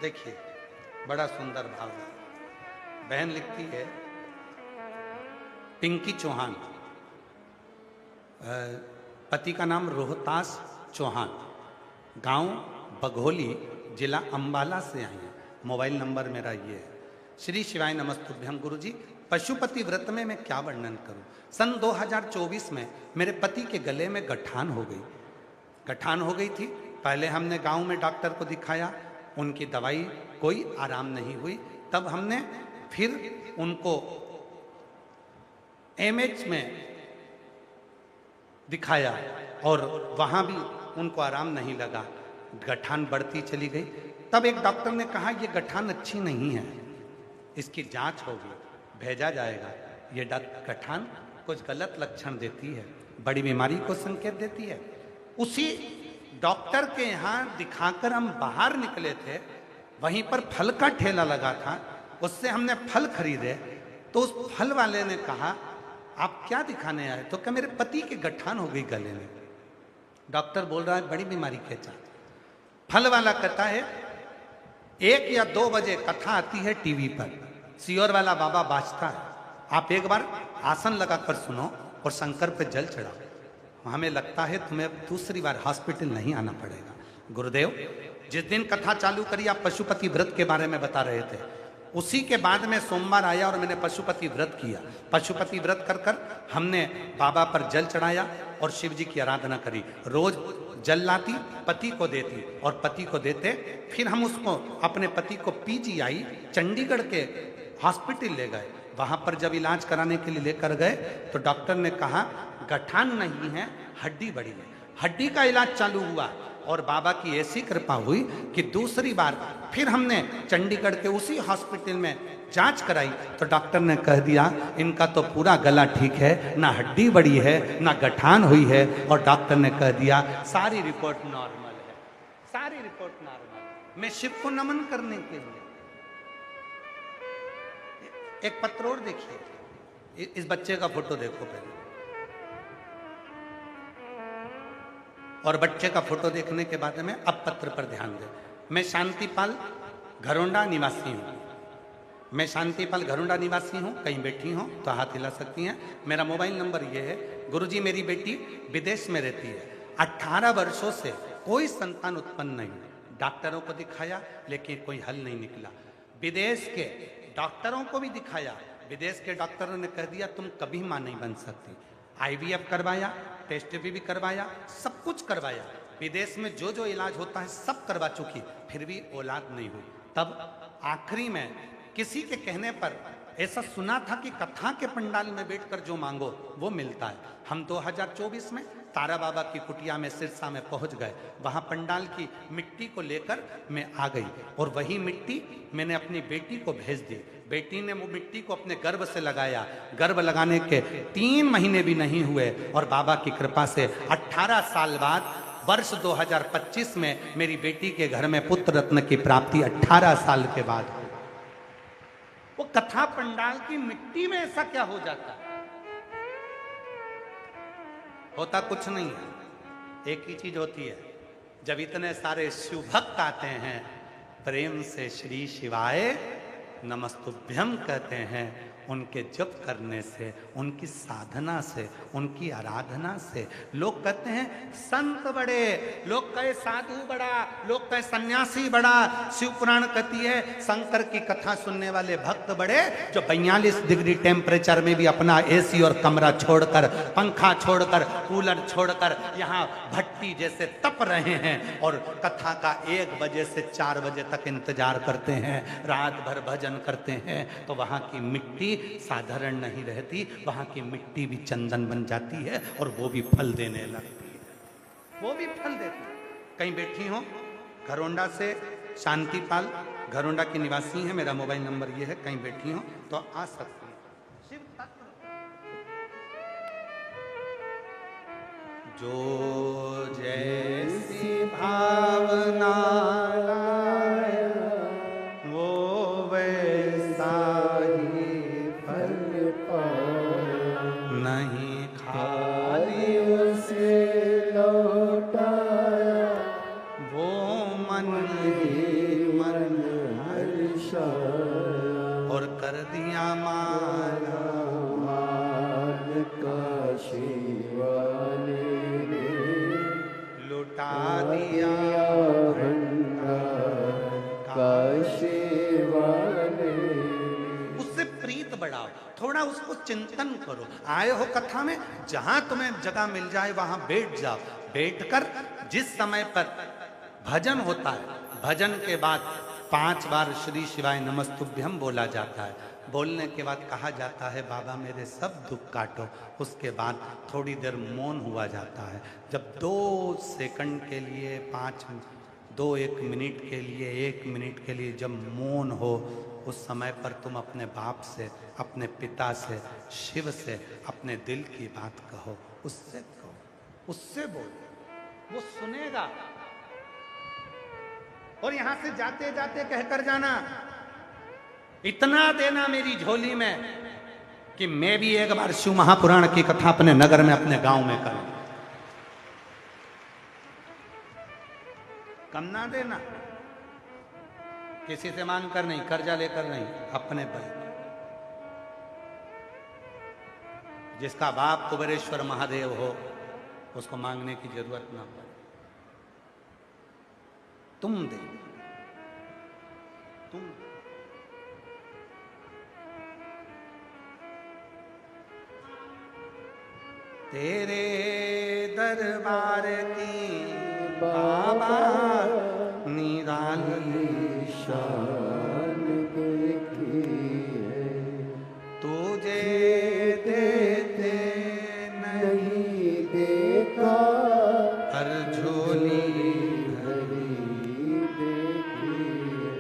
S1: देखिए, बड़ा सुंदर भाव है। बहन लिखती है, पिंकी चौहान, पति का नाम रोहतास चौहान, गांव बघोली, जिला अंबाला से आई हैं। मोबाइल नंबर मेरा ये है। श्री शिवाय नमस्तुभ्यम। गुरुजी, पशुपति व्रत में मैं क्या वर्णन करूं? सन 2024 में मेरे पति के गले में गठान हो गई। गठान हो गई थी। पहले हमने गांव में डॉक्टर को दिखाया, उनकी दवाई कोई आराम नहीं हुई। तब हमने फिर उनको एमएच में दिखाया और वहाँ भी उनको आराम नहीं लगा, गठान बढ़ती चली गई। तब एक डॉक्टर ने कहा ये गठान अच्छी नहीं है, इसकी जांच होगी, भेजा जाएगा। ये गठान कुछ गलत लक्षण देती है, बड़ी बीमारी को संकेत देती है। उसी डॉक्टर के यहाँ दिखाकर हम बाहर निकले थे, वहीं पर फल का ठेला लगा था, उससे हमने फल खरीदे। तो उस फल वाले ने कहा आप क्या दिखाने आए? तो क्या मेरे पति के गठान हो गई गले में। डॉक्टर बोल रहा है बड़ी बीमारी क्या चाहते? फल वाला कहता है 1 या 2 बजे कथा आती है टीवी पर, सियोर वाला बाबा बाजता है, आप एक बार आसन लगाकर सुनो और शंकर पे जल चढ़ाओ, हमें लगता है तुम्हें दूसरी बार हॉस्पिटल नहीं आना पड़ेगा। गुरुदेव जिस दिन कथा चालू करी आप पशुपति व्रत के बारे में बता रहे थे, उसी के बाद में सोमवार आया और मैंने पशुपति व्रत किया। पशुपति व्रत कर कर हमने बाबा पर जल चढ़ाया और शिव जी की आराधना करी। रोज जल लाती, पति को देती और पति को देते, फिर हम उसको अपने पति को पीजीआई चंडीगढ़ के हॉस्पिटल ले गए। वहां पर जब इलाज कराने के लिए लेकर गए तो डॉक्टर ने कहा गठान नहीं है, हड्डी बड़ी है। हड्डी का इलाज चालू हुआ और बाबा की ऐसी कृपा हुई कि दूसरी बार फिर हमने चंडीगढ़ के उसी हॉस्पिटल में जांच कराई तो डॉक्टर ने कह दिया इनका तो पूरा गला ठीक है, ना हड्डी बड़ी है ना गठान हुई है, और डॉक्टर ने कह दिया सारी रिपोर्ट नॉर्मल है, सारी रिपोर्ट नॉर्मल। मैं शिव को नमन करने के लिए एक पत्र और देखिए, इस बच्चे का फोटो देखो पहले, और बच्चे का फोटो देखने के बाद में अब पत्र पर ध्यान दें। मैं शांतिपाल घरोंडा निवासी हूँ, मैं शांतिपाल घरोंडा निवासी हूँ, कहीं बैठी हूँ तो हाथ हिला सकती हैं। मेरा मोबाइल नंबर ये है। गुरुजी मेरी बेटी विदेश में रहती है, 18 वर्षों से कोई संतान उत्पन्न नहीं, डॉक्टरों को दिखाया लेकिन कोई हल नहीं निकला, विदेश के डॉक्टरों को भी दिखाया, विदेश के डॉक्टरों ने कह दिया तुम कभी मां नहीं बन सकती। IVF करवाया, टेस्ट भी करवाया, सब कुछ करवाया, विदेश में जो जो इलाज होता है सब करवा चुकी, फिर भी औलाद नहीं हुई। तब आखिरी में किसी के कहने पर ऐसा सुना था कि कथा के पंडाल में बैठकर जो मांगो वो मिलता है। हम 2024 में तारा बाबा की कुटिया में सिरसा में पहुंच गए, वहां पंडाल की मिट्टी को लेकर मैं आ गई और वही मिट्टी मैंने अपनी बेटी को भेज दी। बेटी ने वो मिट्टी को अपने गर्भ से लगाया, गर्भ लगाने के 3 महीने भी नहीं हुए और बाबा की कृपा से 18 साल बाद वर्ष 2025 में मेरी बेटी के घर में पुत्र रत्न की प्राप्ति 18 साल के बाद हुई। वो कथा पंडाल की मिट्टी में ऐसा क्या हो जाता है? होता कुछ नहीं है, एक ही चीज होती है, जब इतने सारे शिव भक्त आते हैं प्रेम से श्री शिवाय नमस्तुभ्यम कहते हैं, उनके जप करने से, उनकी साधना से, उनकी आराधना से लोग कहते हैं संत बड़े, लोग कहे साधु बड़ा, लोग कहे सन्यासी बड़ा। शिव पुराण कहती है शंकर की कथा सुनने वाले भक्त बड़े, जो 42 डिग्री टेम्परेचर में भी अपना AC और कमरा छोड़कर, पंखा छोड़कर, कूलर छोड़कर यहाँ भट्टी जैसे तप रहे हैं और कथा का 1 बजे से 4 बजे तक इंतजार करते हैं, रात भर भजन करते हैं। तो वहाँ की मिट्टी साधारण नहीं रहती, वहां की मिट्टी भी चंदन बन जाती है और वो भी फल देने लगती है, वो भी फल देती है। कहीं बैठी हो घरोंडा से, शांतिपाल घरोंडा की निवासी है, मेरा मोबाइल नंबर ये है, कहीं बैठी हो तो आ सकती है। शिव तत्व जो जैसी भावना वो वैसा ही नहीं, खाली उसे लौटाया वो मन ही मन हर्षाया और कर दिया माला मान का शिवाने लुटा दिया का शिवाने। उससे प्रीत बढ़ाओ, थोड़ा उसको चिंतन करो। आए हो कथा में, जहां तुम्हें जगह मिल जाए वहां बैठ जाओ, बैठकर जिस समय पर भजन होता है, भजन के बाद 5 बार श्री शिवाय नमस्तुभ्यम बोला जाता है। बोलने के बाद कहा जाता है बाबा मेरे सब दुख काटो। उसके बाद थोड़ी देर मौन हुआ जाता है। जब 2 सेकंड के लिए 1 मिनट के लिए 1 मिनट के लिए जब मौन हो, उस समय पर तुम अपने बाप से, अपने पिता से, शिव से अपने दिल की बात कहो, उससे कहो, उससे बोलो, वो सुनेगा। और यहां से जाते जाते कहकर जाना इतना देना मेरी झोली में कि मैं भी एक बार शिव महापुराण की कथा अपने नगर में, अपने गांव में करूं। कम ना देना, किसी से मांग कर नहीं, कर्जा लेकर नहीं, अपने बल। जिसका बाप कुबेरेश्वर महादेव हो उसको मांगने की जरूरत ना पड़े, तुम दे, तुम। तेरे दरबार की बाबा निराली शान देखी है, तुझे देते नहीं देखा, हर झोली भरी देखी है,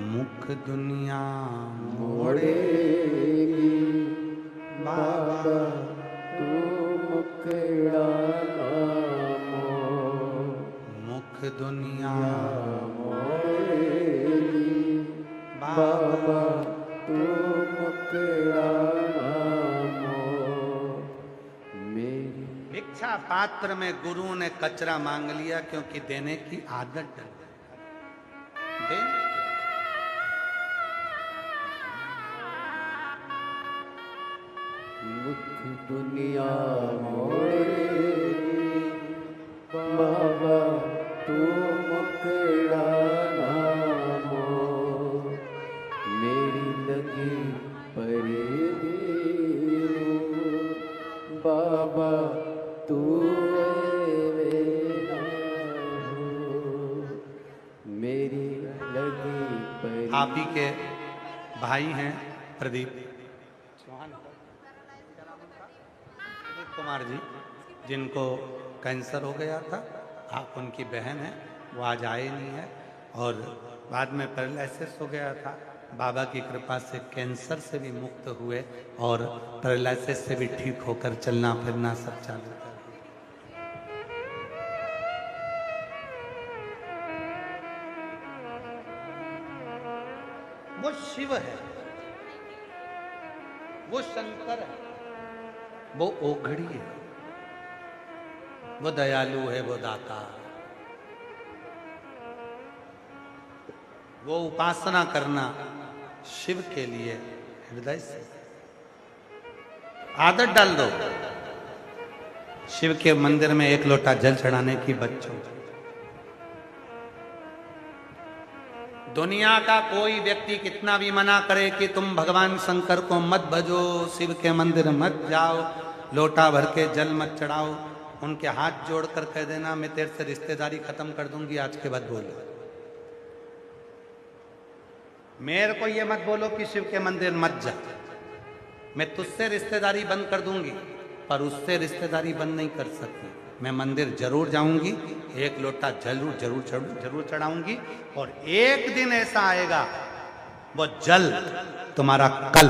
S1: मुख दुनिया मोड़ेगी बाबा तू मुखड़ा मुख दुनिया मोड़ेगी बाबा तू मुखड़ा मेरी। भिक्षा पात्र में गुरु ने कचरा मांग लिया क्योंकि देने की आदत डल गई। मुख दुनिया मोड़ेगी बाबा तू मुखड़ा नामो, मेरी लगी परेगी बाबा तू मेरी लगी परेगी। आप ही के भाई हैं प्रदीप कुमार जी, जिनको कैंसर हो गया था। आप उनकी बहन है, वो आज आए नहीं है और बाद में पैरालिसिस हो गया था। बाबा की कृपा से कैंसर से भी मुक्त हुए और पैरालिसिस से भी ठीक होकर चलना फिरना सब चालू कर दिया। वो शिव है, वो शंकर है, वो ओघड़ी है, वो दयालु है, वो दाता, वो उपासना करना शिव के लिए हृदय से आदत डाल दो। शिव के मंदिर में एक लोटा जल चढ़ाने की बच्चों, दुनिया का कोई व्यक्ति कितना भी मना करे कि तुम भगवान शंकर को मत भजो, शिव के मंदिर मत जाओ, लोटा भर के जल मत चढ़ाओ, उनके हाथ जोड़कर कह देना मैं तेरे से रिश्तेदारी खत्म कर दूंगी, आज के बाद बोलो। मेरे को ये मत बोलो कि शिव के मंदिर मत जा, मैं तुझसे रिश्तेदारी बंद कर दूंगी, पर उससे रिश्तेदारी बंद नहीं कर सकती। मैं मंदिर जरूर जाऊंगी, एक लोटा जरूर चढ़ाऊंगी, और एक दिन ऐसा आएगा वो जल तुम्हारा कल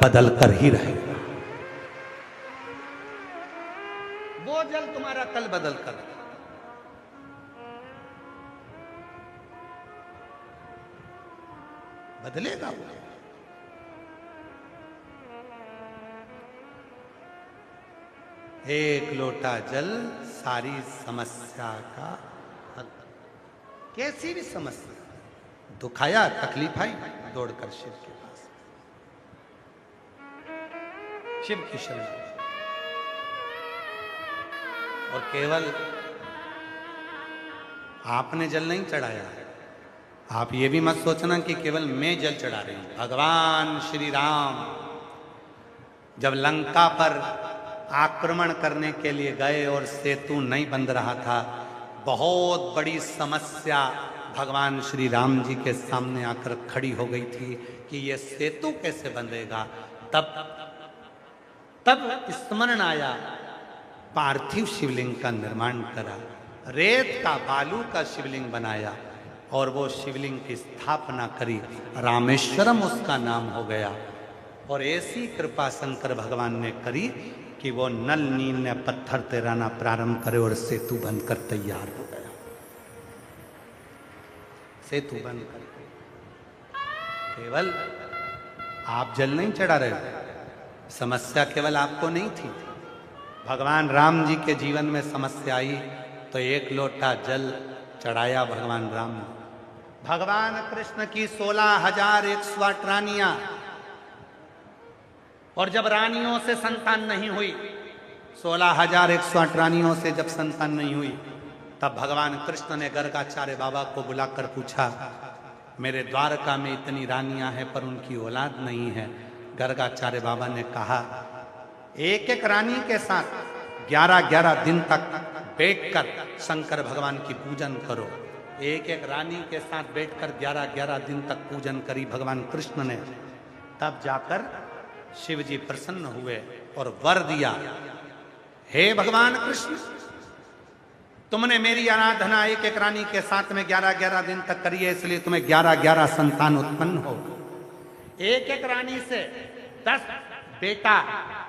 S1: बदल कर ही रहेगा। वो जल तुम्हारा कल बदल कर बदलेगा। वो एक लोटा जल सारी समस्या का हल। कैसी भी समस्या, दुख आया, तकलीफ आई, दौड़कर शिव के पास, शिव की शरण। और केवल आपने जल नहीं चढ़ाया है, आप ये भी मत सोचना कि केवल मैं जल चढ़ा रही हूं। भगवान श्री राम जब लंका पर आक्रमण करने के लिए गए और सेतु नहीं बन रहा था, बहुत बड़ी समस्या भगवान श्री राम जी के सामने आकर खड़ी हो गई थी कि ये सेतु कैसे बनेगा। तब स्मरण आया, पार्थिव शिवलिंग का निर्माण करा, रेत का बालू का शिवलिंग बनाया और वो शिवलिंग की स्थापना करी, रामेश्वरम उसका नाम हो गया। और ऐसी कृपा शंकर भगवान ने करी कि वो नल नील ने पत्थर तैराना प्रारंभ करे और सेतु बनकर तैयार हो गया। सेतु बनकर केवल आप जल नहीं चढ़ा रहे, समस्या केवल आपको नहीं थी। भगवान राम जी के जीवन में समस्या आई तो एक लोटा जल चढ़ाया भगवान राम ने। भगवान कृष्ण की 16,108 रानियां, और जब रानियों से संतान नहीं हुई, 16,108 रानियों से जब संतान नहीं हुई, तब भगवान कृष्ण ने गर्गाचार्य बाबा को बुलाकर पूछा, मेरे द्वारका में इतनी रानियां हैं पर उनकी औलाद नहीं है। गर्गाचार्य बाबा ने कहा, एक एक रानी के साथ 11-11 दिन तक बैठकर शंकर भगवान की पूजन करो। एक एक रानी के साथ बैठकर 11-11 दिन तक पूजन करी भगवान कृष्ण ने। तब जाकर शिव जी प्रसन्न हुए और वर दिया, हे भगवान कृष्ण, तुमने मेरी आराधना एक एक रानी के साथ में 11-11 दिन तक करी है, इसलिए तुम्हें 11-11 संतान उत्पन्न हो। एक एक रानी से 10 बेटा,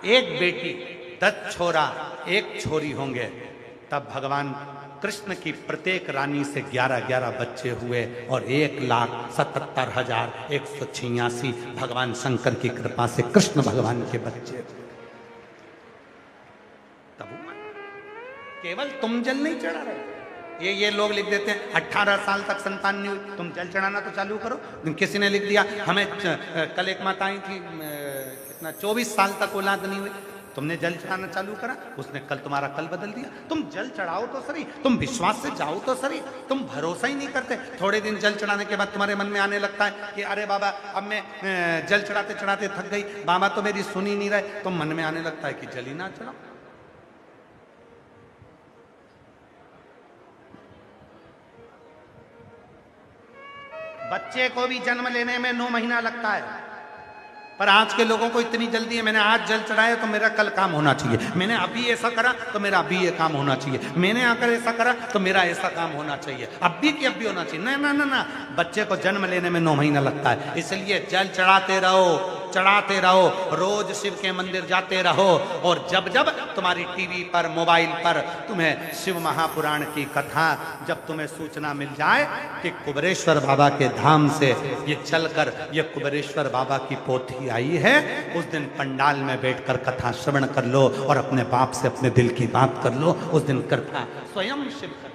S1: 1 बेटी, 10 छोरा, 1 छोरी होंगे। तब भगवान कृष्ण की प्रत्येक रानी से 11-11 बच्चे हुए और 1,77,186 भगवान शंकर की कृपा से कृष्ण भगवान के बच्चे हुए। तब केवल तुम जल नहीं चढ़ा रहे। ये लोग लिख देते हैं 18 साल तक संतान नहीं हुई, तुम जल चढ़ाना तो चालू करो। किसी ने लिख दिया हमें कल एक माता आई थी, कितना 24 साल तक औलाद नहीं हुई, तुमने जल चढ़ाना चालू करा, उसने कल तुम्हारा कल बदल दिया। तुम जल चढ़ाओ तो सही, तुम विश्वास से जाओ तो सही, तुम भरोसा ही नहीं करते। थोड़े दिन जल चढ़ाने के बाद तुम्हारे मन में आने लगता है कि अरे बाबा अब मैं जल चढ़ाते चढ़ाते थक गई, बाबा तो मेरी सुन ही नहीं रहे, तो मन में आने लगता है कि जल ही ना चढ़ाओ। बच्चे को भी जन्म लेने में 9 महीना लगता है, पर आज के लोगों को इतनी जल्दी है, मैंने आज जल चढ़ाया तो मेरा कल काम होना चाहिए, मैंने अभी ऐसा करा तो मेरा अभी ये काम होना चाहिए, मैंने आकर ऐसा करा तो मेरा ऐसा काम होना चाहिए, अभी की अभी होना चाहिए। ना ना ना ना, बच्चे को जन्म लेने में 9 महीना लगता है। इसलिए जल चढ़ाते रहो, चढ़ाते रहो, रोज शिव के मंदिर जाते रहो, और जब जब तुम्हारी टीवी पर, मोबाइल पर तुम्हें शिव महापुराण की कथा, जब तुम्हें सूचना मिल जाए कि कुबेरेश्वर बाबा के धाम से ये चलकर ये कुबेरेश्वर बाबा की पोथी आई है, उस दिन पंडाल में बैठकर कथा श्रवण कर लो और अपने बाप से अपने दिल की बात कर लो। उस दिन कृपा स्वयं शिव कर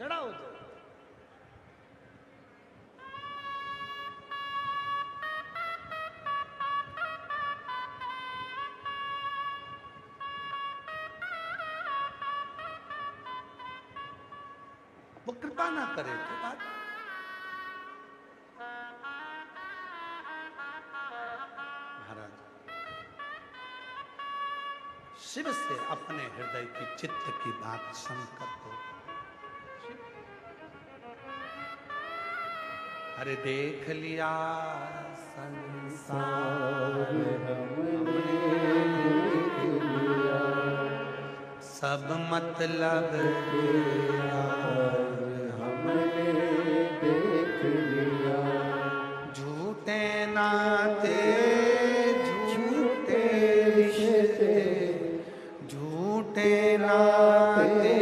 S1: चढ़ाओ। वो कृपा ना करे तो बात। महाराज शिव से अपने हृदय की चित्त की बात शंकर को, अरे देख लिया संसार सब मतलब हमने देख लिया, झूठे नाते झूठे रिश्ते, झूठे नाते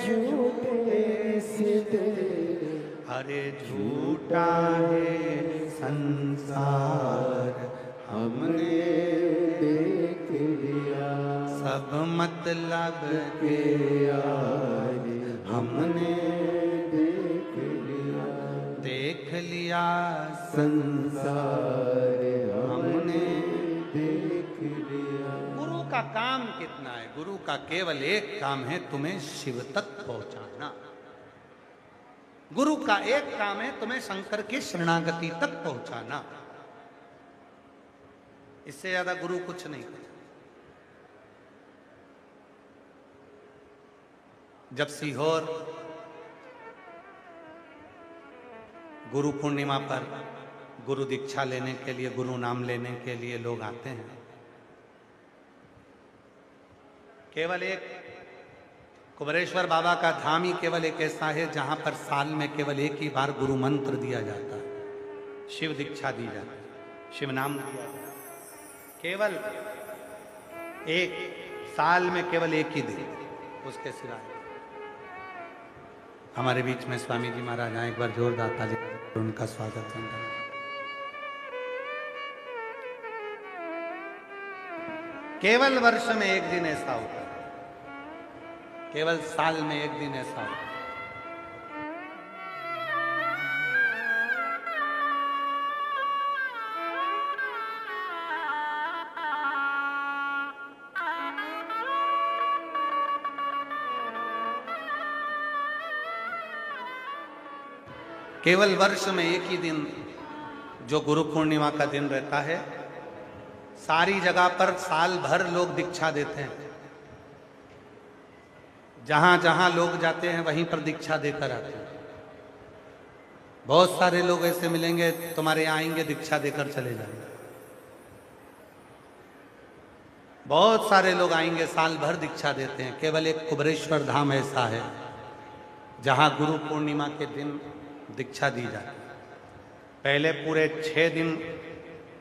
S1: झूठे रिश्ते, अरे झूठा है संसार हमने देख लिया, सब मतलब के यार हमने देख लिया, देख लिया संसार हमने देख लिया। गुरु का काम कितना है? गुरु का केवल एक काम है, तुम्हें शिव तक पहुंचाना। गुरु का एक काम है, तुम्हें शंकर की शरणागति तक पहुंचाना। इससे ज्यादा गुरु कुछ नहीं करता। जब सीहोर गुरु पूर्णिमा पर गुरु दीक्षा लेने के लिए, गुरु नाम लेने के लिए लोग आते हैं, केवल एक कुबेरेश्वर बाबा का धाम ही केवल एक ऐसा है जहां पर साल में केवल एक ही बार गुरु मंत्र दिया जाता है, शिव दीक्षा दी जाती है, शिव नाम दिया जाता है। केवल एक साल में केवल एक ही दिन, उसके सिवाय। हमारे बीच में स्वामी जी महाराज आए, एक बार जोरदार ताली उनका स्वागत करना। केवल वर्ष में एक दिन ऐसा होता है। केवल साल में एक दिन ऐसा हो। केवल वर्ष में एक ही दिन जो गुरु पूर्णिमा का दिन रहता है, सारी जगह पर साल भर लोग दीक्षा देते हैं। जहां जहां लोग जाते हैं वहीं पर दीक्षा देकर आते हैं। बहुत सारे लोग ऐसे मिलेंगे, तुम्हारे यहाँ आएंगे दीक्षा देकर चले जाएंगे। बहुत सारे लोग आएंगे, साल भर दीक्षा देते हैं। केवल एक कुबरेश्वर धाम ऐसा है जहां गुरु पूर्णिमा के दिन दीक्षा दी जाती है। पहले पूरे 6 दिन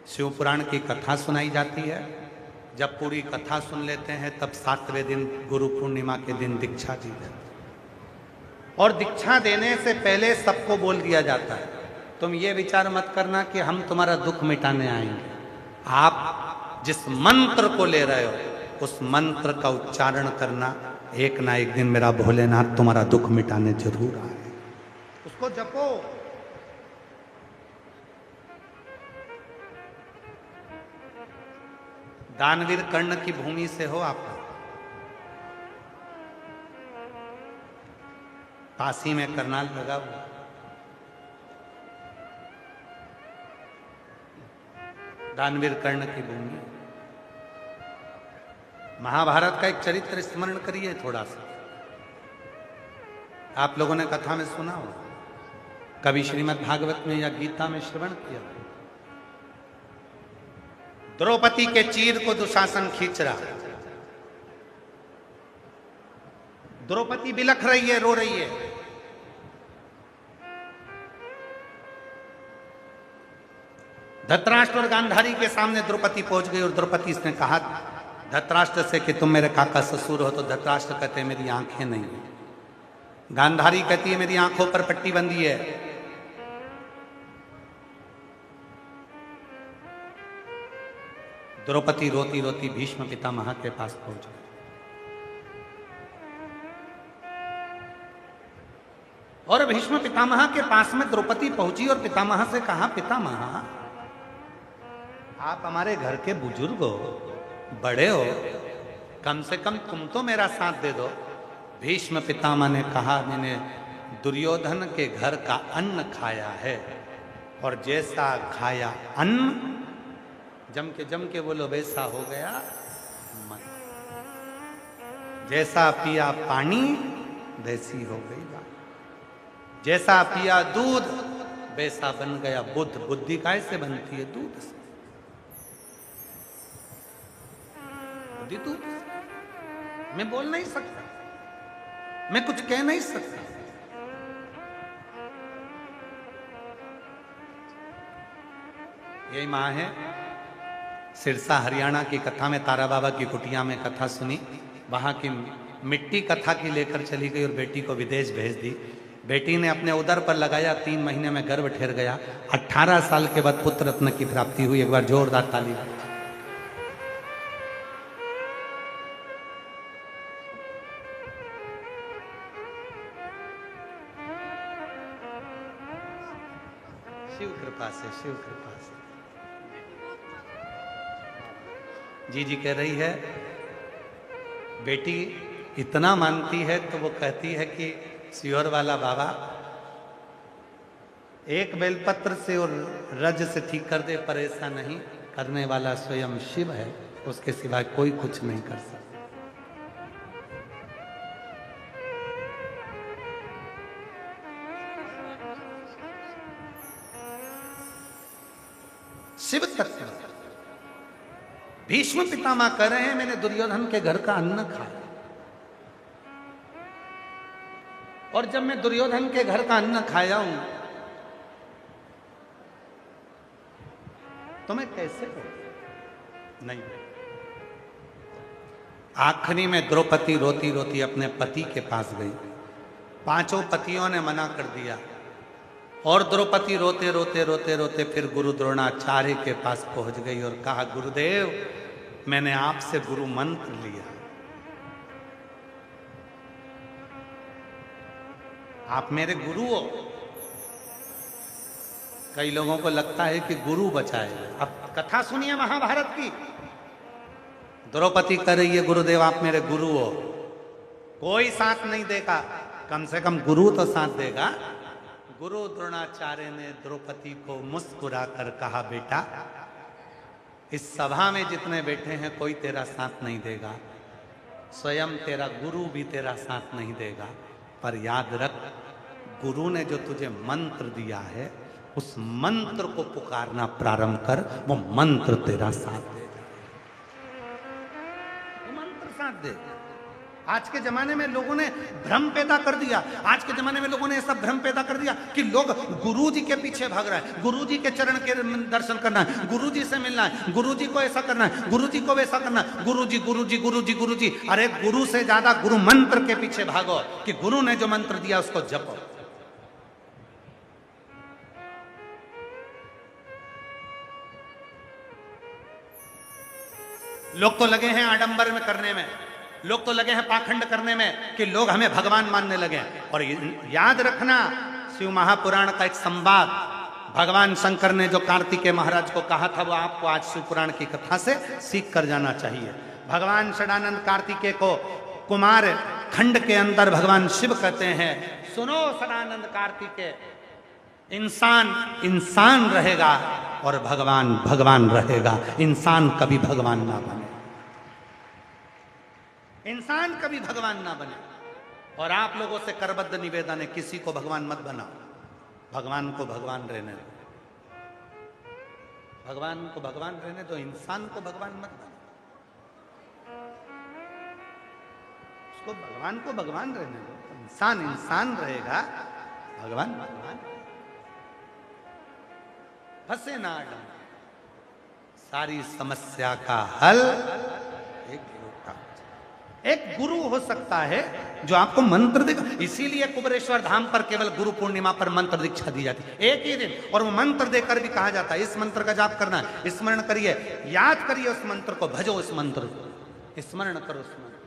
S1: शिव पुराण की कथा सुनाई जाती है। जब पूरी कथा सुन लेते हैं तब 7वें दिन गुरु पूर्णिमा के दिन दीक्षा दी जाती है। और दीक्षा देने से पहले सबको बोल दिया जाता है, तुम ये विचार मत करना कि हम तुम्हारा दुख मिटाने आएंगे। आप जिस मंत्र को ले रहे हो उस मंत्र का उच्चारण करना, एक ना एक दिन मेरा भोलेनाथ तुम्हारा दुख मिटाने जरूर आए, उसको जपो। दानवीर कर्ण की भूमि से हो आप, काशी में करनाल लगा हुआ, दानवीर कर्ण की भूमि। महाभारत का एक चरित्र स्मरण करिए थोड़ा सा, आप लोगों ने कथा में सुना हो, कभी श्रीमद् भागवत में या गीता में श्रवण किया। द्रौपदी के चीर को दुशासन खींच रहा, द्रौपदी बिलख रही है, रो रही है। धृतराष्ट्र और गांधारी के सामने द्रौपदी पहुंच गई और द्रौपदी ने कहा धृतराष्ट्र से कि तुम मेरे काका ससुर हो। तो धृतराष्ट्र कहते हैं मेरी आंखें नहीं। गांधारी कहती है मेरी आंखों पर पट्टी बंधी है। द्रौपदी रोती रोती भीष्म पितामह के पास पहुंच गई और भीष्म पितामह के पास में द्रौपदी पहुंची और पितामह से कहा, पितामह आप हमारे घर के बुजुर्ग हो, बड़े हो, कम से कम तुम तो मेरा साथ दे दो। भीष्म पितामह ने कहा, मैंने दुर्योधन के घर का अन्न खाया है और जैसा खाया अन्न, जम के बोलो, वैसा हो गया मन। जैसा पिया पानी वैसी हो गई बात, जैसा पिया दूध वैसा बन गया बुद्ध। बुद्धि कैसे बनती है? दूध से। बुद्धि दूध से। मैं बोल नहीं सकता, मैं कुछ कह नहीं सकता। यही मां है। सिरसा हरियाणा की कथा में तारा बाबा की कुटिया में कथा सुनी, वहां की मिट्टी कथा की लेकर चली गई और बेटी को विदेश भेज दी। बेटी ने अपने उदर पर लगाया, 3 महीने में गर्भ ठहर गया। 18 साल के बाद पुत्र रत्न की प्राप्ति हुई। एक बार जोरदार ताली। शिव कृपा से, शिव कृपा से। जी कह रही है बेटी इतना मानती है तो वो कहती है कि सियोर वाला बाबा एक बेलपत्र से और रज से ठीक कर दे, पर ऐसा नहीं, करने वाला स्वयं शिव है, उसके सिवाय कोई कुछ नहीं कर सकता। शिव तत्व। भीष्म पितामह कह रहे हैं मैंने दुर्योधन के घर का अन्न खाया, और जब मैं दुर्योधन के घर का अन्न खाया हूं तो मैं कैसे करूं? नहीं। आखिरी में द्रौपदी रोती रोती अपने पति के पास गई। 5 पतियों ने मना कर दिया और द्रौपदी रोते रोते रोते रोते फिर गुरु द्रोणाचार्य के पास पहुंच गई और कहा, गुरुदेव मैंने आपसे गुरु मंत्र लिया आप मेरे गुरु हो। कई लोगों को लगता है कि गुरु बचाएगा। अब कथा सुनिए महाभारत की। द्रौपदी कह रही है गुरुदेव आप मेरे गुरु हो, कोई साथ नहीं देगा, कम से कम गुरु तो साथ देगा। गुरु द्रोणाचार्य ने द्रौपदी को मुस्कुराकर कहा बेटा इस सभा में जितने बैठे हैं कोई तेरा साथ नहीं देगा, स्वयं तेरा गुरु भी तेरा साथ नहीं देगा, पर याद रख गुरु ने जो तुझे मंत्र दिया है उस मंत्र को पुकारना प्रारंभ कर, वो मंत्र तेरा साथ देगा, वो मंत्र साथ देगा। आज के जमाने में लोगों ने भ्रम पैदा कर दिया, आज के जमाने में लोगों ने ऐसा भ्रम पैदा कर दिया कि लोग गुरुजी के पीछे भाग रहा है, गुरुजी के चरण के दर्शन करना है, गुरुजी से मिलना है, गुरुजी को ऐसा करना है, गुरुजी को वैसा करना है, गुरुजी गुरुजी गुरुजी गुरुजी। अरे गुरु से ज्यादा गुरु मंत्र के पीछे भागो कि गुरु ने जो मंत्र दिया उसको जपो। लोग तो लगे हैं आडंबर में करने में, लोग तो लगे हैं पाखंड करने में कि लोग हमें भगवान मानने लगे। और याद रखना शिव महापुराण का एक संवाद भगवान शंकर ने जो कार्तिकेय महाराज को कहा था वो आपको आज शिव पुराण की कथा से सीख कर जाना चाहिए। भगवान षडानंद कार्तिकेय को कुमार खंड के अंदर भगवान शिव कहते हैं सुनो षडानंद कार्तिकेय, इंसान इंसान रहेगा और भगवान भगवान रहेगा, इंसान कभी भगवान ना बने, इंसान कभी भगवान ना बने। और आप लोगों से करबद्ध निवेदन है किसी को भगवान मत बनाओ, भगवान को भगवान रहने दो, भगवान को भगवान रहने दो, इंसान को भगवान मत बनाओ, उसको भगवान को भगवान रहने दो, इंसान इंसान रहेगा, भगवान भगवान। फंसे ना डाल, सारी समस्या का हल एक गुरु हो सकता है जो आपको मंत्र देगा। इसीलिए कुबेरेश्वर धाम पर केवल गुरु पूर्णिमा पर मंत्र दीक्षा दी जाती है एक ही दिन, और वो मंत्र देकर भी कहा जाता है इस मंत्र का जाप करना है, स्मरण करिए, याद करिए उस मंत्र को, भजो उस मंत्र को, स्मरण करो उस मंत्र।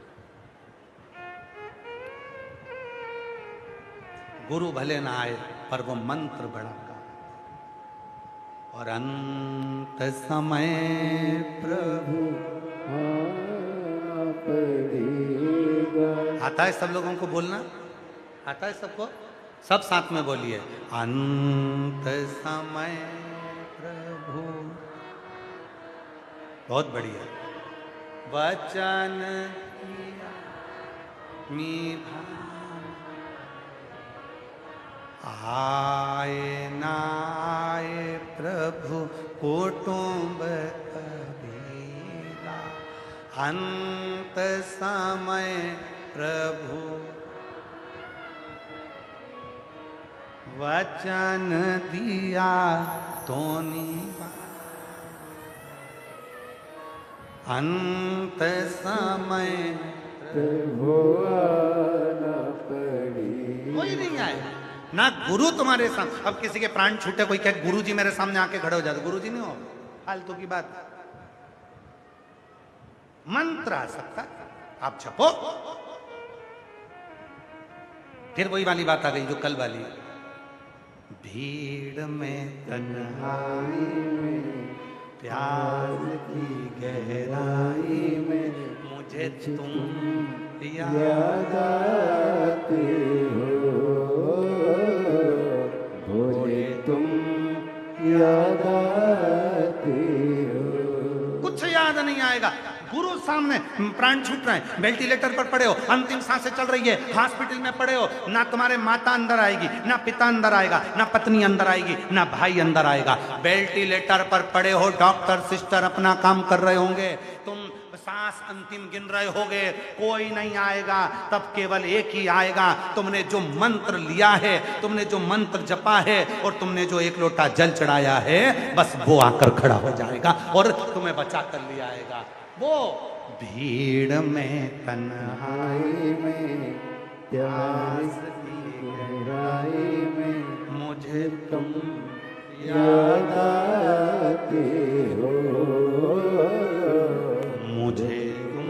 S1: गुरु भले ना आए पर वो मंत्र बड़ा का। और अंत समय प्रभु आता है सब लोगों को बोलना आता है सबको, सब साथ में बोलिए अंत समय प्रभु। बहुत बढ़िया। वचन किया मीठा आए ना आए प्रभु कुटुंब कबीरा, अंत समय प्रभु वचन दिया तो अंत समय प्रभु कोई नहीं आए ना गुरु तुम्हारे सामने। अब किसी के प्राण छूटे, कोई कहे गुरु जी मेरे सामने आके खड़े हो जाते, गुरु जी नहीं हो, फालतू की बात। मंत्र आ सकता, आप छपो। फिर वही वाली बात आ गई जो कल वाली, भीड़ में तन्हाई में प्यास की गहराई में मुझे तुम याद आते हो, मुझे तुम याद आते हो। कुछ याद नहीं आएगा। गुरु सामने, प्राण छूट रहे हैं, वेंटिलेटर पर पड़े हो, अंतिम सांसें चल रही है, हॉस्पिटल में पड़े हो, ना तुम्हारे माता अंदर आएगी, ना पिता अंदर आएगा, ना पत्नी अंदर आएगी, ना भाई अंदर आएगा। वेंटिलेटर पर पड़े हो, डॉक्टर सिस्टर अपना काम कर रहे होंगे, तुम सांस अंतिम गिन रहे होगे, कोई नहीं आएगा। तब केवल एक ही आएगा, तुमने जो मंत्र लिया है, तुमने जो मंत्र जपा है और तुमने जो एक लोटा जल चढ़ाया है, बस वो आकर खड़ा हो जाएगा और तुम्हें बचा कर ले आएगा। वो भीड़ में तन्हाई में प्यास की गहराई में मुझे तुम याद आते हो, मुझे तुम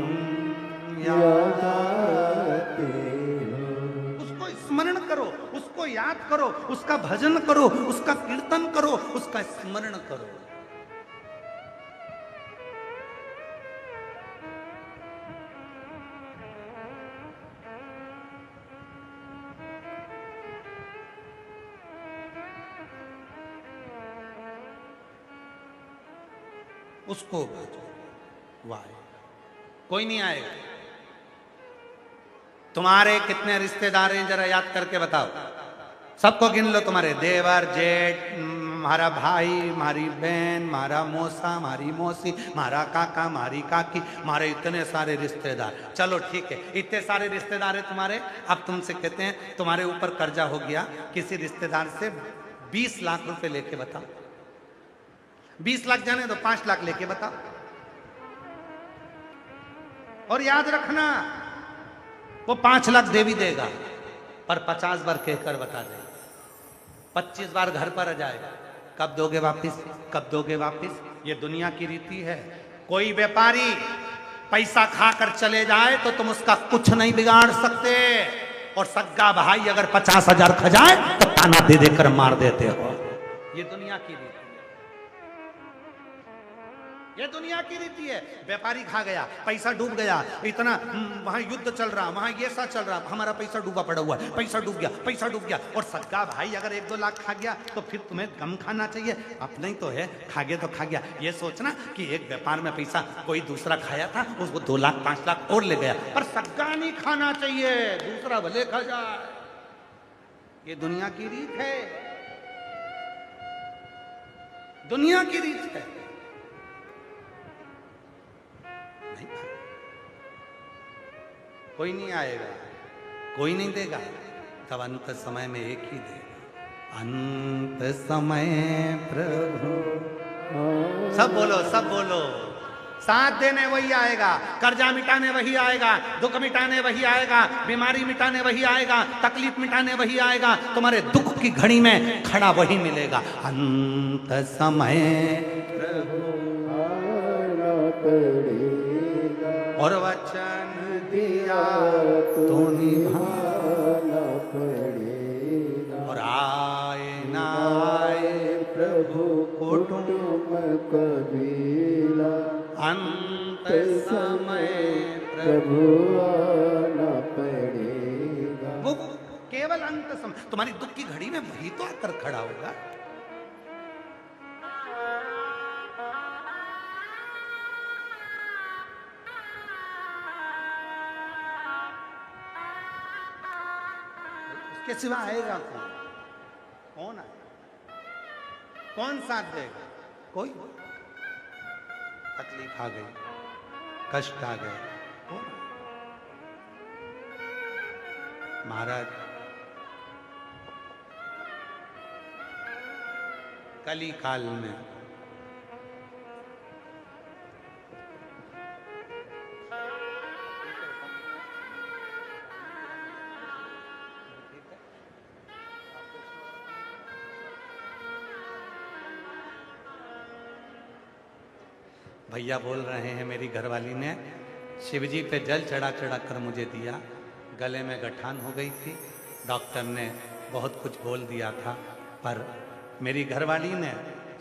S1: याद आते हो। उसको स्मरण करो, उस याद करो, उसका भजन करो, उसका कीर्तन करो, उसका स्मरण करो। उसको भजो, वाह, कोई नहीं आएगा। तुम्हारे कितने रिश्तेदार हैं जरा याद करके बताओ, सबको गिन लो। तुम्हारे देवर जेठ, हमारा भाई, हमारी बहन, हमारा मौसा, हमारी मौसी, हमारा काका, हमारी काकी, हमारे इतने सारे रिश्तेदार। चलो ठीक है, इतने सारे रिश्तेदार हैं तुम्हारे। अब तुमसे कहते हैं तुम्हारे ऊपर कर्जा हो गया, किसी रिश्तेदार से 20 लाख रुपए लेके बताओ। 20 लाख जाने दो, 5 लाख लेके बताओ। और याद रखना, वो 5 लाख देवी देगा, पर 50 बार कहकर बता देगा, 25 बार घर पर आ जाएगा। कब दोगे वापिस, कब दोगे वापिस? ये दुनिया की रीति है। कोई व्यापारी पैसा खाकर चले जाए तो तुम उसका कुछ नहीं बिगाड़ सकते, और सग्गा भाई अगर 50,000 खा जाए तो ताना दे देकर मार देते हो। ये दुनिया की रीति, ये दुनिया की रीति है। व्यापारी खा गया, पैसा डूब गया, इतना वहां युद्ध चल रहा, वहां ये सा चल रहा, हमारा पैसा डूबा पड़ा हुआ है, पैसा डूब गया, पैसा डूब गया। और सग्गा भाई अगर 1-2 लाख खा गया तो फिर तुम्हें कम खाना चाहिए। अपना ही तो है, खा गया तो खा गया। ये सोचना कि एक व्यापार में पैसा कोई दूसरा खाया था, उसको 2 लाख 5 लाख और ले गया, पर सग्गा नहीं खाना चाहिए, दूसरा भले खा जाए। ये दुनिया की रीत है, दुनिया की रीत है। कोई नहीं आएगा, कोई नहीं देगा, तब अंत समय में एक ही देगा। अंत समय प्रभु, सब बोलो, सब बोलो। साथ देने वही आएगा, कर्जा मिटाने वही आएगा, दुख मिटाने वही आएगा, बीमारी मिटाने वही आएगा, तकलीफ मिटाने वही आएगा, तुम्हारे दुख की घड़ी में खड़ा वही मिलेगा। अंत समय प्रभु और वचन दिया तो निभाना पड़ेगा, और आए ना आए प्रभु कुटुंब कबीला, अंत समय प्रभु आना पड़ेगा। वो केवल अंत समय, तुम्हारी दुख की घड़ी में वही तो आकर खड़ा होगा। के सिवा आएगा कौन? कौन आएगा? कौन साथ देगा? कोई। तकलीफ आ गई, कष्ट आ गए, कौन? महाराज कली काल में भैया बोल रहे हैं, मेरी घरवाली ने शिवजी पे जल चढ़ा चढ़ा कर मुझे दिया, गले में गठान हो गई थी, डॉक्टर ने बहुत कुछ बोल दिया था, पर मेरी घरवाली ने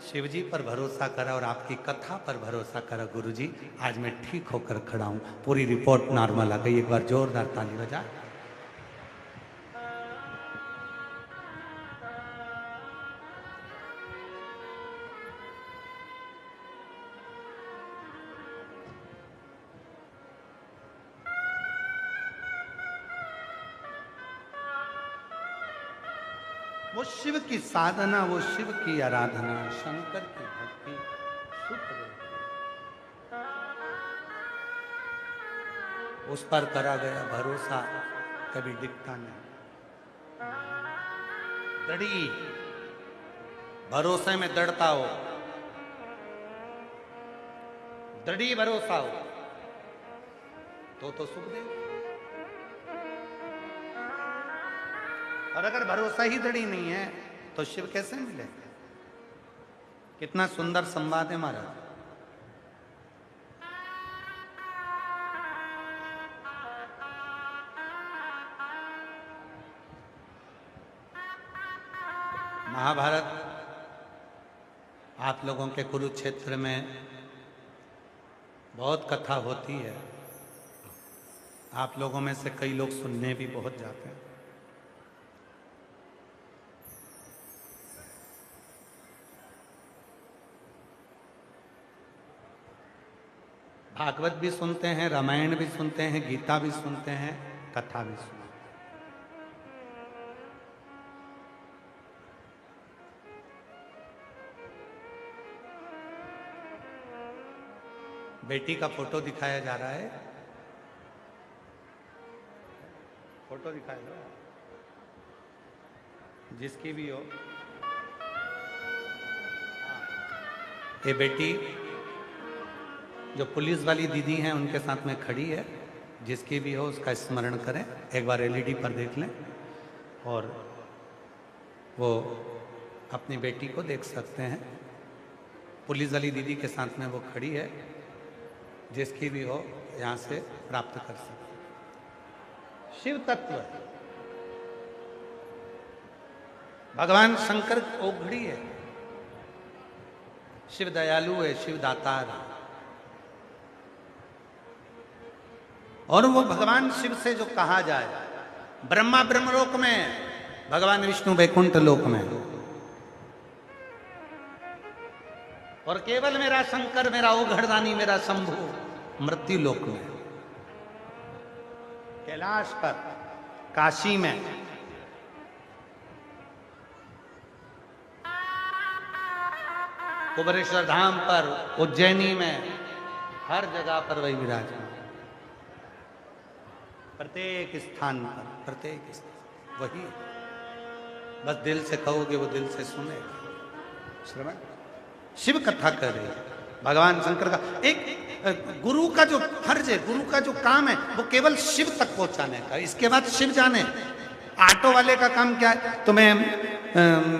S1: शिवजी पर भरोसा करा और आपकी कथा पर भरोसा करा। गुरुजी आज मैं ठीक होकर खड़ा हूँ, पूरी रिपोर्ट नॉर्मल आ गई। एक बार जोरदार ताली बजा। वो शिव की साधना, वो शिव की आराधना, शंकर की भक्ति सुख देती, उस पर करा गया भरोसा कभी दिखता नहीं। दृढ़ी भरोसे में दृढ़ता हो, दृढ़ी भरोसा हो तो सुख दे। और अगर भरोसा ही दृढ़ी नहीं है तो शिव कैसे मिले? कितना सुंदर संवाद है महाराज। महाभारत आप लोगों के कुरुक्षेत्र में बहुत कथा होती है। आप लोगों में से कई लोग सुनने भी बहुत जाते हैं। भागवत भी सुनते हैं, रामायण भी सुनते हैं, गीता भी सुनते हैं, कथा भी सुनते हैं। बेटी का फोटो दिखाया जा रहा है। फोटो दिखाया जा रहा है, जिसकी भी हो। ये बेटी जो पुलिस वाली दीदी हैं उनके साथ में खड़ी है। जिसकी भी हो उसका स्मरण करें। एक बार एलईडी पर देख लें और वो अपनी बेटी को देख सकते हैं। पुलिस वाली दीदी के साथ में वो खड़ी है। जिसकी भी हो यहाँ से प्राप्त कर सकते। शिव तत्व भगवान शंकर ओघड़ी है। शिव दयालु है, शिव दातार है। और वो भगवान शिव से जो कहा जाए, ब्रह्मा ब्रह्मलोक में, भगवान विष्णु वैकुंठ लोक में, और केवल मेरा शंकर, मेरा ओघड़दानी, मेरा शंभु मृत्यु लोक में, कैलाश पर, काशी में, कुबेरेश्वर धाम पर, उज्जैनी में, हर जगह पर वही विराजमान। प्रत्येक स्थान पर, प्रत्येक स्थान वही। बस दिल से कहोगे वो दिल से सुनेगा। श्रवण शिव कथा कर रही है। भगवान शंकर का एक गुरु का जो फर्ज है, गुरु का जो काम है, वो केवल शिव तक पहुंचाने का। इसके बाद शिव जाने। ऑटो वाले का काम क्या है? तुम्हें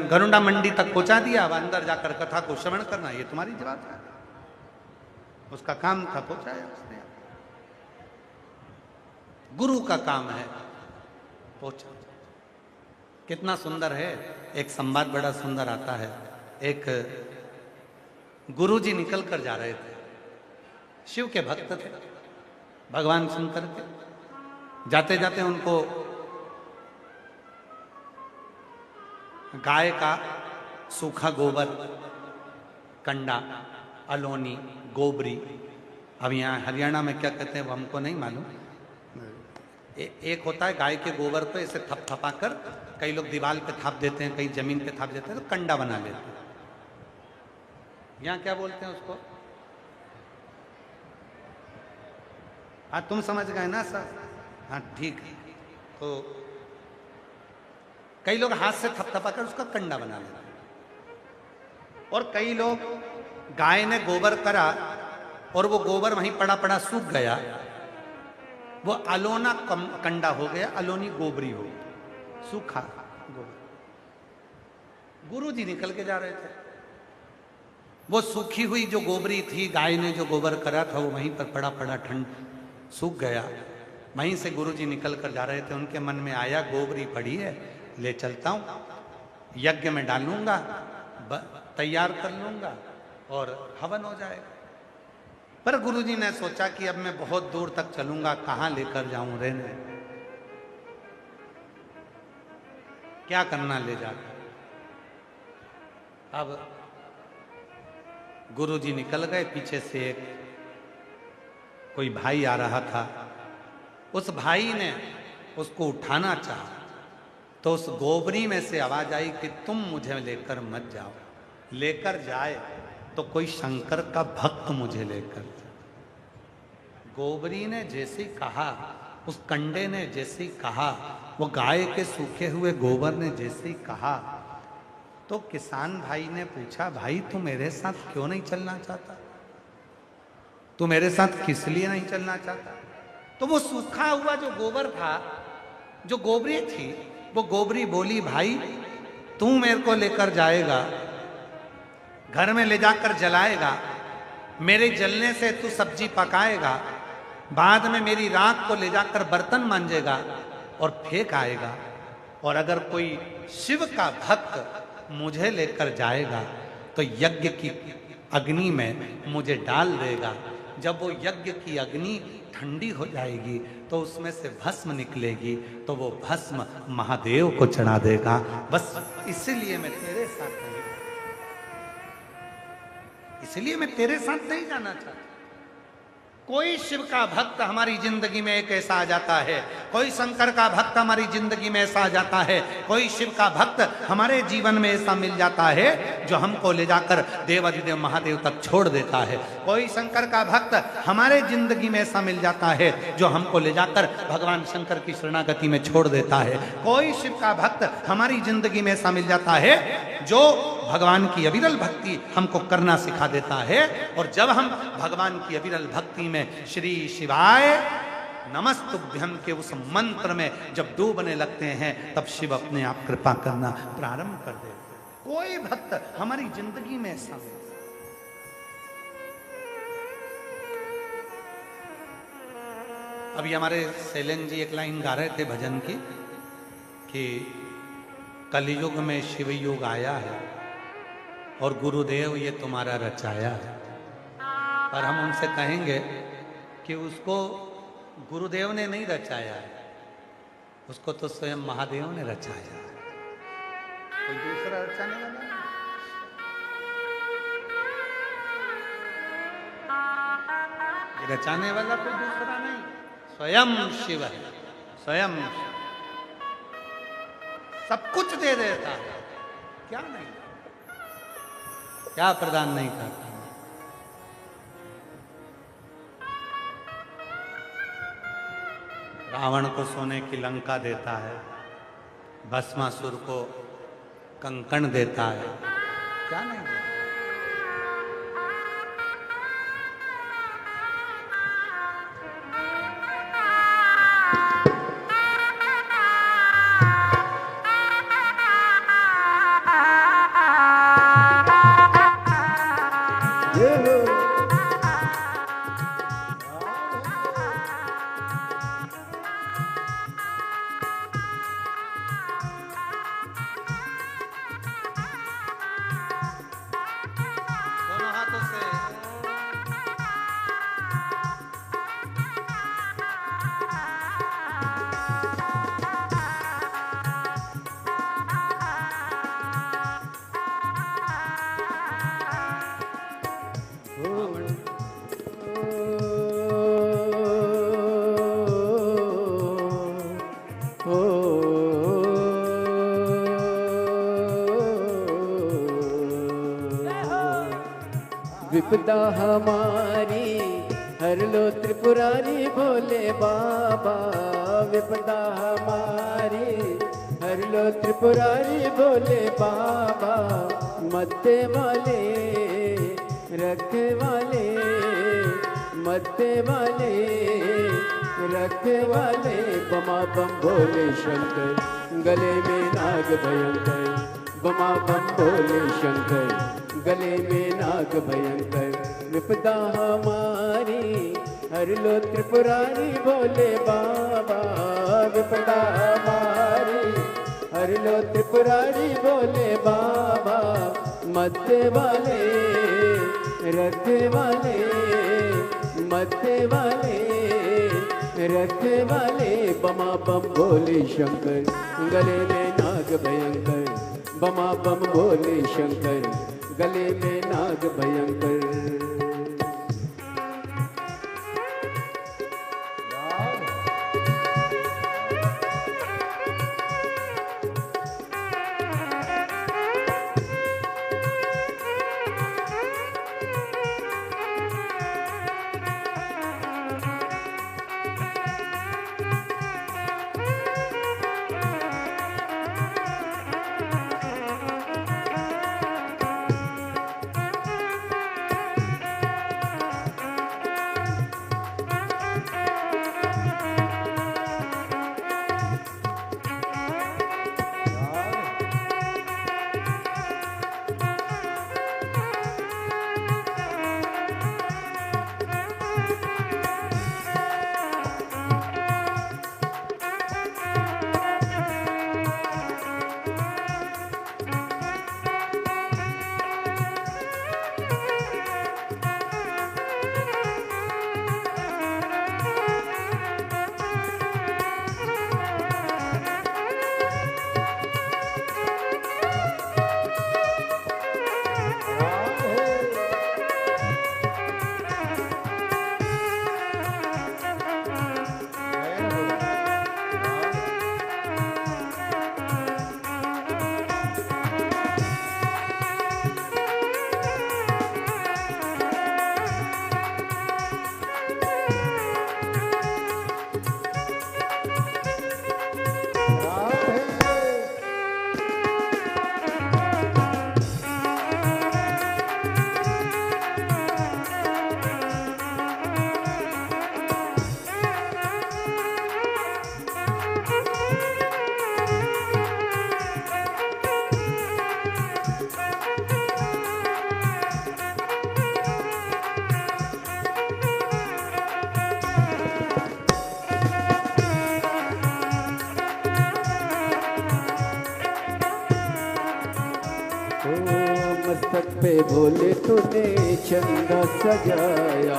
S1: गरुड़ा मंडी तक पहुंचा दिया, अब अंदर जाकर कथा को श्रवण करना, ये तुम्हारी जवाबदारी। उसका काम था, पहुंचाया उसने। गुरु का काम है पहुंचा। कितना सुंदर है। एक संवाद बड़ा सुंदर आता है। एक गुरुजी निकल कर जा रहे थे। शिव के भक्त थे, भगवान शंकर के। जाते जाते उनको गाय का सूखा गोबर, कंडा, अलोनी, गोबरी, अब यहाँ हरियाणा में क्या कहते हैं वो हमको नहीं मालूम। एक होता है गाय के गोबर पे इसे थपथपा कर, कई लोग दीवार पे थाप देते हैं, कई जमीन पे थाप देते हैं, तो कंडा बना लेते हैं। यहाँ क्या बोलते हैं उसको? हाँ तुम समझ गए ना सर? हाँ ठीक है। तो कई लोग हाथ से थपथपा कर उसका कंडा बना लेते हैं, और कई लोग गाय ने गोबर करा और वो गोबर वहीं पड़ा पड़ा सूख गया, वो अलोना कंडा हो गया, अलोनी गोबरी हो गई, सूखा गोबर। गुरुजी निकल के जा रहे थे। वो सूखी हुई जो गोबरी थी, गाय ने जो गोबर करा था, वो वहीं पर पड़ा पड़ा ठंड सूख गया। वहीं से गुरुजी निकल कर जा रहे थे। उनके मन में आया, गोबरी पड़ी है, ले चलता हूं, यज्ञ में डालूंगा, तैयार कर लूंगा और हवन हो जाएगा। पर गुरुजी ने सोचा कि अब मैं बहुत दूर तक चलूंगा, कहां लेकर जाऊं रहने, क्या करना ले जाकर। अब गुरुजी निकल गए। पीछे से एक कोई भाई आ रहा था। उस भाई ने उसको उठाना चाहा, तो उस गोबरी में से आवाज आई कि तुम मुझे लेकर मत जाओ। लेकर जाए तो कोई शंकर का भक्त मुझे लेकर जाए। गोबरी ने जैसे कहा, उस कंडे ने जैसे कहा, वो गाय के सूखे हुए गोबर ने जैसे कहा, तो किसान भाई ने पूछा, भाई तू मेरे साथ क्यों नहीं चलना चाहता? तू मेरे साथ किस लिए नहीं चलना चाहता? तो वो सूखा हुआ जो गोबर था, जो गोबरी थी, वो गोबरी बोली, भाई तू मेरे को लेकर जाएगा, घर में ले जाकर जलाएगा, मेरे जलने से तू सब्जी पकाएगा, बाद में मेरी राख को ले जाकर बर्तन मांजेगा और फेंक आएगा। और अगर कोई शिव का भक्त मुझे लेकर जाएगा तो यज्ञ की अग्नि में मुझे डाल देगा। जब वो यज्ञ की अग्नि ठंडी हो जाएगी तो उसमें से भस्म निकलेगी, तो वो भस्म महादेव को चढ़ा देगा। बस इसलिए मैं तेरे साथ नहीं, इसलिए मैं तेरे साथ नहीं जाना चाहता। कोई शिव का भक्त हमारी जिंदगी में एक ऐसा आ जाता है, कोई शंकर का भक्त हमारी जिंदगी में ऐसा आ जाता है, कोई शिव का भक्त हमारे जीवन में ऐसा मिल जाता है जो हमको ले जाकर देवाधिदेव महादेव तक छोड़ देता है। कोई शंकर का भक्त हमारे जिंदगी में ऐसा मिल जाता है जो हमको ले जाकर भगवान शंकर की शरणागति में छोड़ देता है। कोई शिव का भक्त हमारी जिंदगी में ऐसा मिल जाता है जो भगवान की अविरल भक्ति हमको करना सिखा देता है। और जब हम भगवान की अविरल भक्ति में श्री शिवाय नमस्तुभ्यम के उस मंत्र में जब डूबने लगते हैं, तब शिव अपने आप कृपा करना प्रारंभ कर देते हैं। कोई भक्त हमारी जिंदगी में ऐसा नहीं। अभी हमारे शैलेंद्र जी एक लाइन गा रहे थे भजन की कि कलयुग में शिव युग आया है और गुरुदेव ये तुम्हारा रचाया है। पर हम उनसे कहेंगे कि उसको गुरुदेव ने नहीं रचाया है, उसको तो स्वयं महादेव ने रचाया है। कोई दूसरा रचाने वाला नहीं। ये रचाने वाला कोई दूसरा नहीं, स्वयं शिव है। स्वयं सब कुछ दे देता है, क्या नहीं, क्या प्रदान नहीं करता। रावण को सोने की लंका देता है, भस्मासुर को कंकण देता है, क्या नहीं देता।
S2: विपदा हमारी हर लो त्रिपुरारी भोले बाबा। विपदा हमारी हर लो त्रिपुरारी भोले बाबा। मत्ते वाले रखे वाले, मत्ते वाले रखे वाले। बमा बम भोले शंकर, गले में नाग भयंकर। बमा बम भोले शंकर, गले में नाग भयंकर। विपदा हमारी हर लो त्रिपुरारी भोले बाबा। विपदा हमारी हर लो त्रिपुरारी भोले बाबा। मत्ते वाले रखे वाले, मत्ते वाले रखे वाले। बमा बम भोले शंकर, गले में नाग भयंकर। बमा बम भोले शंकर, गले में नाग भयंकर। पे भोले तूने चंदा सजाया,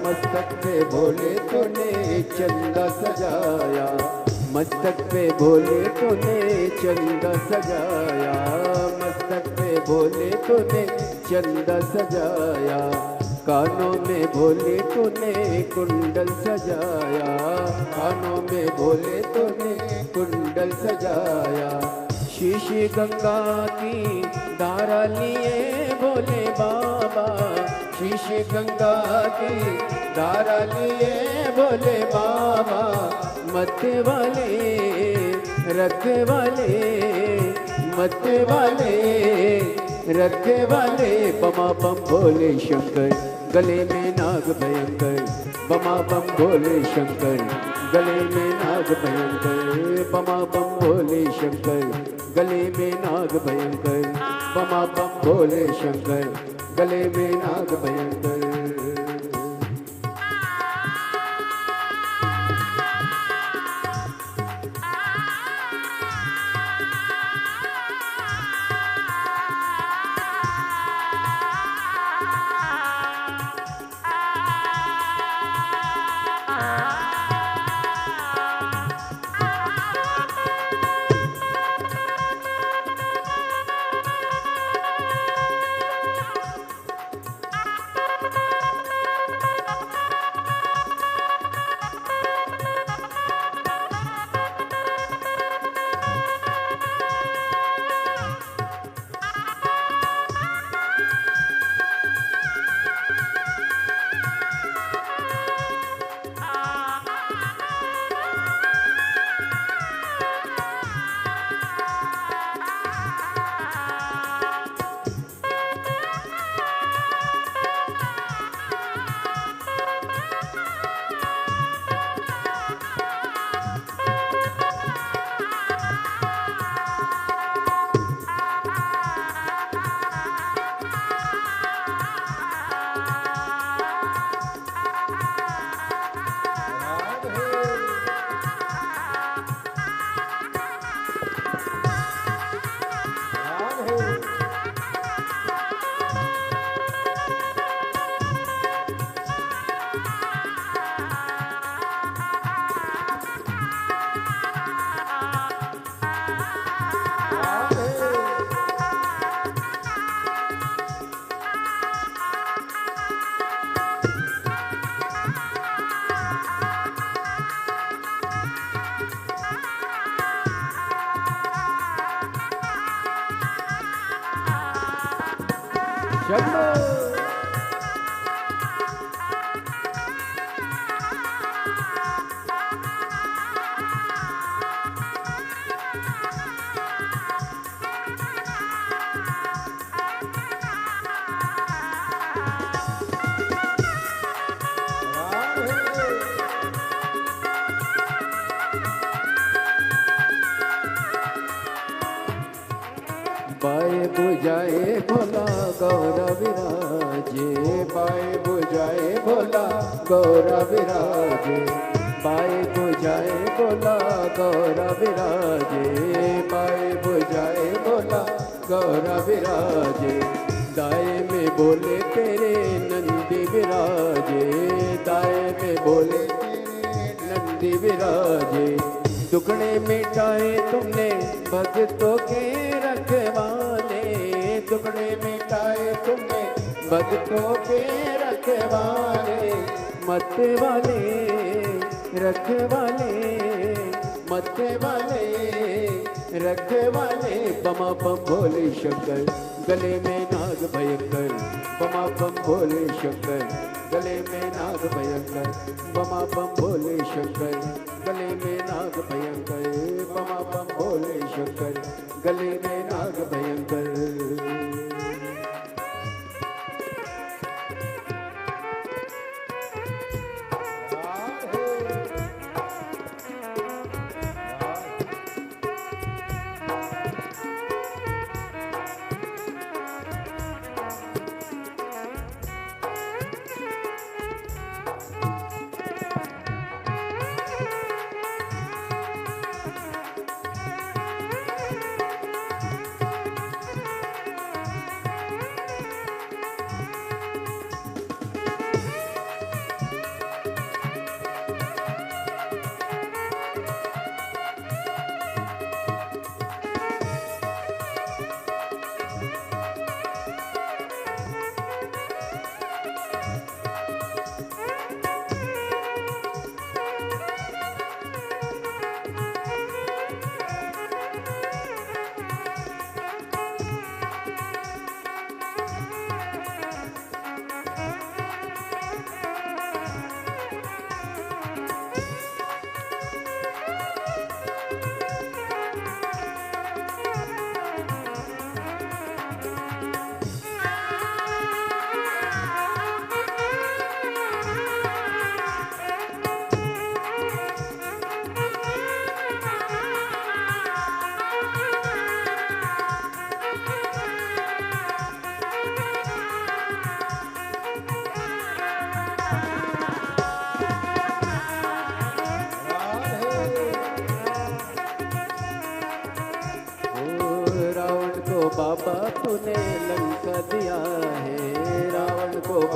S2: मस्तक पे भोले तूने चंदा सजाया, मस्तक पे भोले तूने चंदा सजाया, मस्तक पे भोले तूने चंदा सजाया, कानों में भोले तूने कुंडल सजाया, कानों में भोले तूने कुंडल सजाया, शीशी गंगा की धारा लिए भोले बाबा, शीशी गंगा की धारा लिए भोले बाबा, मत वाले रखे वाले, मत वाले रखे वाले, बमा बम भोले शंकर गले में नाग भयंकर, बमा बम भोले शंकर गले में नाग भयंकर, बमा बम भोले शंकर गले में नाग भयंकर, बमा बम भोले शंकर गले में नाग भयंकर। बाए बुझाए भोला गौरा विराजे, बाए बुझाए भोला गौरा विराजे, बाए बुझाए भोला गौरा विराजे, बाए बुझाए भोला गौरा विराजे, दाए में बोले तेरे नंदी विराजे, दाए में बोले तेरे नंदी विराजे, दुखड़े मिटाए तुमने भक्तों के रखवाले, दुखड़े मिटाए तुमने भक्तों के रखवाले, मत वाले रखवाले, मत वाले रखवाले, बमा बम भोले शंकर गले में नाग भयंकर, बमा बम भोले शंकर गले में नाग भयंकर, बमा बम भोले शंकर गले में नाग भयंकर, बमा बम भोले शंकर गले में नाग भयंकर।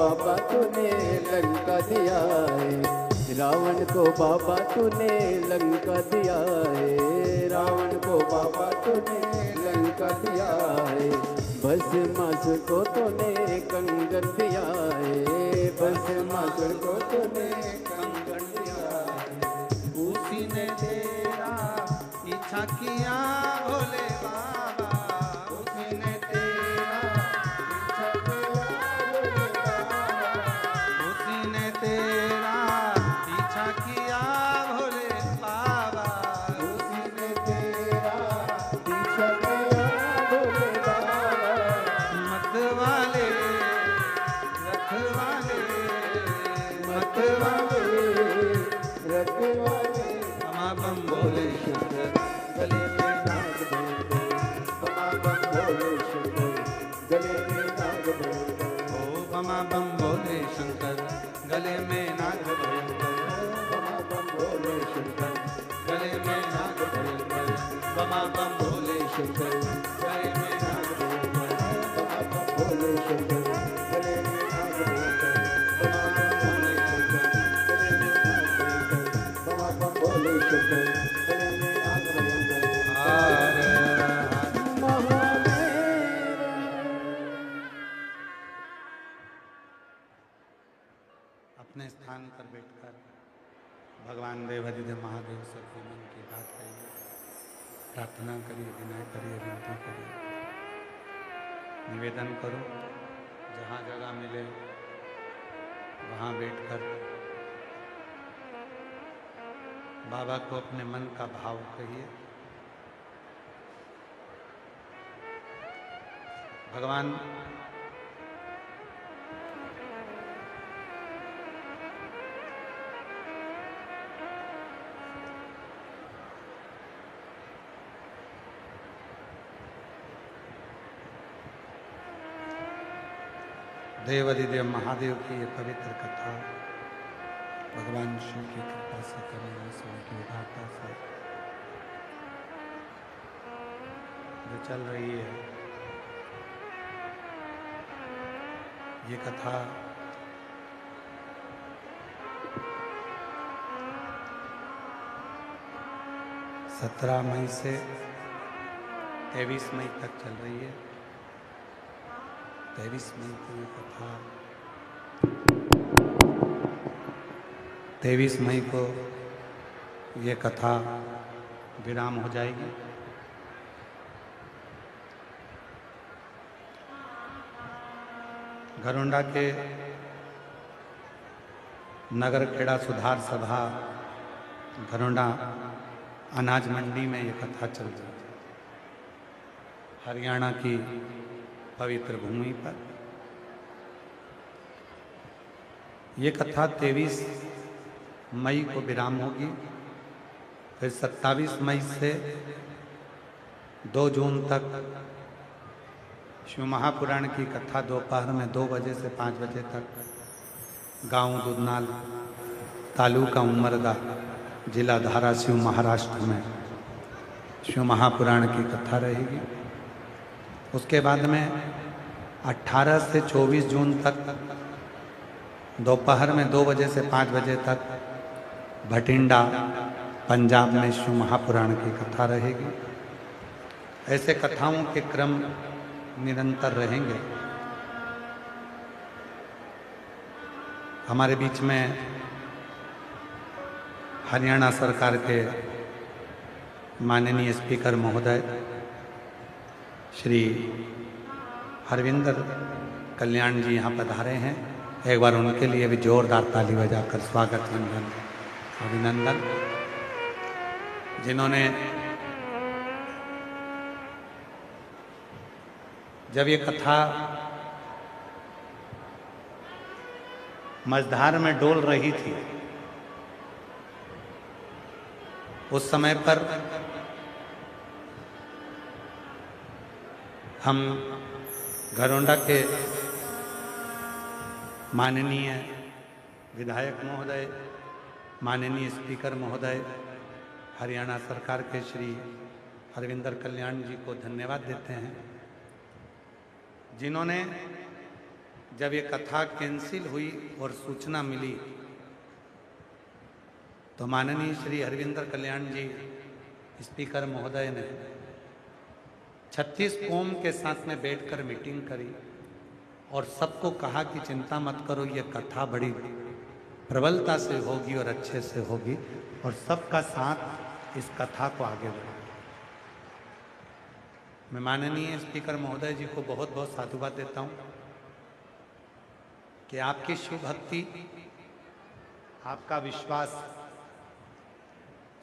S2: बाबा तूने लंका दिया है, रावण को बाबा तूने लंका दिया है, रावण को बाबा तूने लंका दिया है, बस मास को तूने कंगन दिया है, बस मास को तूने कंगन दिया है,
S1: उसी ने तेरा इच्छा किया भोले बाबा, उसी ने तेरा
S2: इच्छा किया भोले बाबा,
S1: उसी ने तेरा इच्छा किया भोले बाबा,
S2: उसी ने तेरा इच्छा किया भोले बाबा,
S1: मत वाले रखवाले, मत वाले
S2: रखवाले
S1: बमा बम भोले शंकर,
S2: गले में नाग भयंकर, बमा बम भोले शंकर, गले में नाग भयंकर,
S1: ओ बमा बम भोले शंकर, गले में नाग भयंकर,
S2: बमा बम भोले शंकर,
S1: गले में नाग भयंकर, बमा बम भोले शंकर, गले में नाग भयंकर,
S2: बमा बम भोले शंकर, गले में नाग भयंकर, बमा बम भोले शंकर, गले में नाग भयंकर, बमा बम भोले शंकर, गले में नाग भयंकर,
S1: हर हर।
S2: महादेव।
S1: अपने स्थान पर बैठकर भगवान देवाधिदेव महादेव से अपने मन की बात करिए, प्रार्थना करिए, विनय करिए, विनती करिए, निवेदन करो। जहाँ जगह मिले वहाँ बैठकर बाबा को अपने मन का भाव कहिए। भगवान देवाधिदेव महादेव की ये पवित्र कथा भगवान शिव की कृपा से करेंगे, की उदारता से जो चल रही है, ये कथा सत्रह मई से 23 मई तक चल रही है। 23 मई को ये कथा 23 मई को ये कथा विराम हो जाएगी। घरोंडा के नगर खेड़ा सुधार सभा घरोंडा अनाज मंडी में ये कथा चल रही है, हरियाणा की पवित्र भूमि पर। ये कथा 23 मई को विराम होगी, फिर 27 मई से 2 जून तक शिव महापुराण की कथा दोपहर में 2 बजे से 5 बजे तक गांव दुधनाल, तालुका उमरगा, जिला धाराशिव, महाराष्ट्र में शिव महापुराण की कथा रहेगी। उसके बाद में 18 से 24 जून तक दोपहर में 2 बजे से 5 बजे तक भटिंडा, पंजाब में शिव महापुराण की कथा रहेगी। ऐसे कथाओं के क्रम निरंतर रहेंगे। हमारे बीच में हरियाणा सरकार के माननीय स्पीकर महोदय श्री हरविंदर कल्याण जी यहाँ पधारे हैं। एक बार उनके लिए भी जोरदार ताली बजाकर स्वागत वंदन अभिनंदन, जिन्होंने जब ये कथा मझधार में डोल रही थी उस समय पर हम घरोंडा के माननीय विधायक महोदय, माननीय स्पीकर महोदय, हरियाणा सरकार के श्री हरविंदर कल्याण जी को धन्यवाद देते हैं, जिन्होंने जब ये कथा कैंसिल हुई और सूचना मिली तो माननीय श्री हरविंदर कल्याण जी स्पीकर महोदय ने 36 कौम के साथ में बैठकर मीटिंग करी और सबको कहा कि चिंता मत करो, ये कथा बड़ी प्रबलता से होगी और अच्छे से होगी और सबका साथ इस कथा को आगे बढ़ा। मैं माननीय स्पीकर महोदय जी को बहुत बहुत साधुवाद देता हूँ कि आपकी शिव भक्ति, आपका विश्वास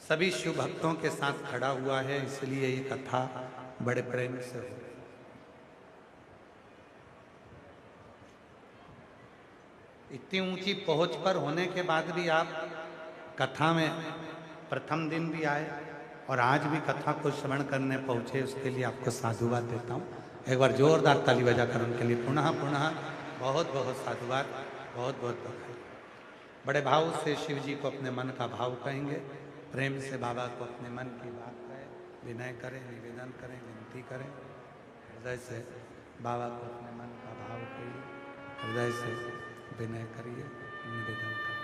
S1: सभी शिव भक्तों के साथ खड़ा हुआ है, इसलिए ये कथा बड़े प्रेम से हो। इतनी ऊंची पहुंच पर होने के बाद भी आप कथा में प्रथम दिन भी आए और आज भी कथा को श्रवण करने पहुंचे, उसके लिए आपको साधुवाद देता हूं। एक बार जोरदार ताली बजाकर उनके लिए पुनः पुनः बहुत बहुत साधुवाद, बहुत बहुत बधाई। बड़े भाव से शिव जी को अपने मन का भाव कहेंगे, प्रेम से बाबा को अपने मन की बात कहें, विनय करें, निवेदन करें, विनती करें, हृदय से बाबा को अपने मन का भाव कहिए, हृदय से विनय करिए, निवेदन करिए।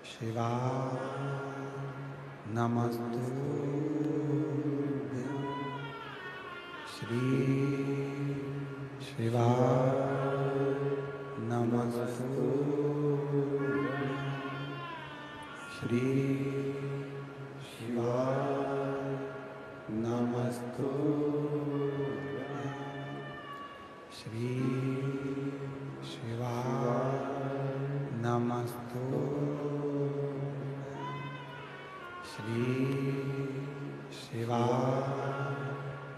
S1: शिवा नमस्तुभ्यं श्री शिवा नमस्तुभ्यं श्री शिवा नमस्तुभ्यं श्री शिवा नमस्तुभ्यं श्री शिवा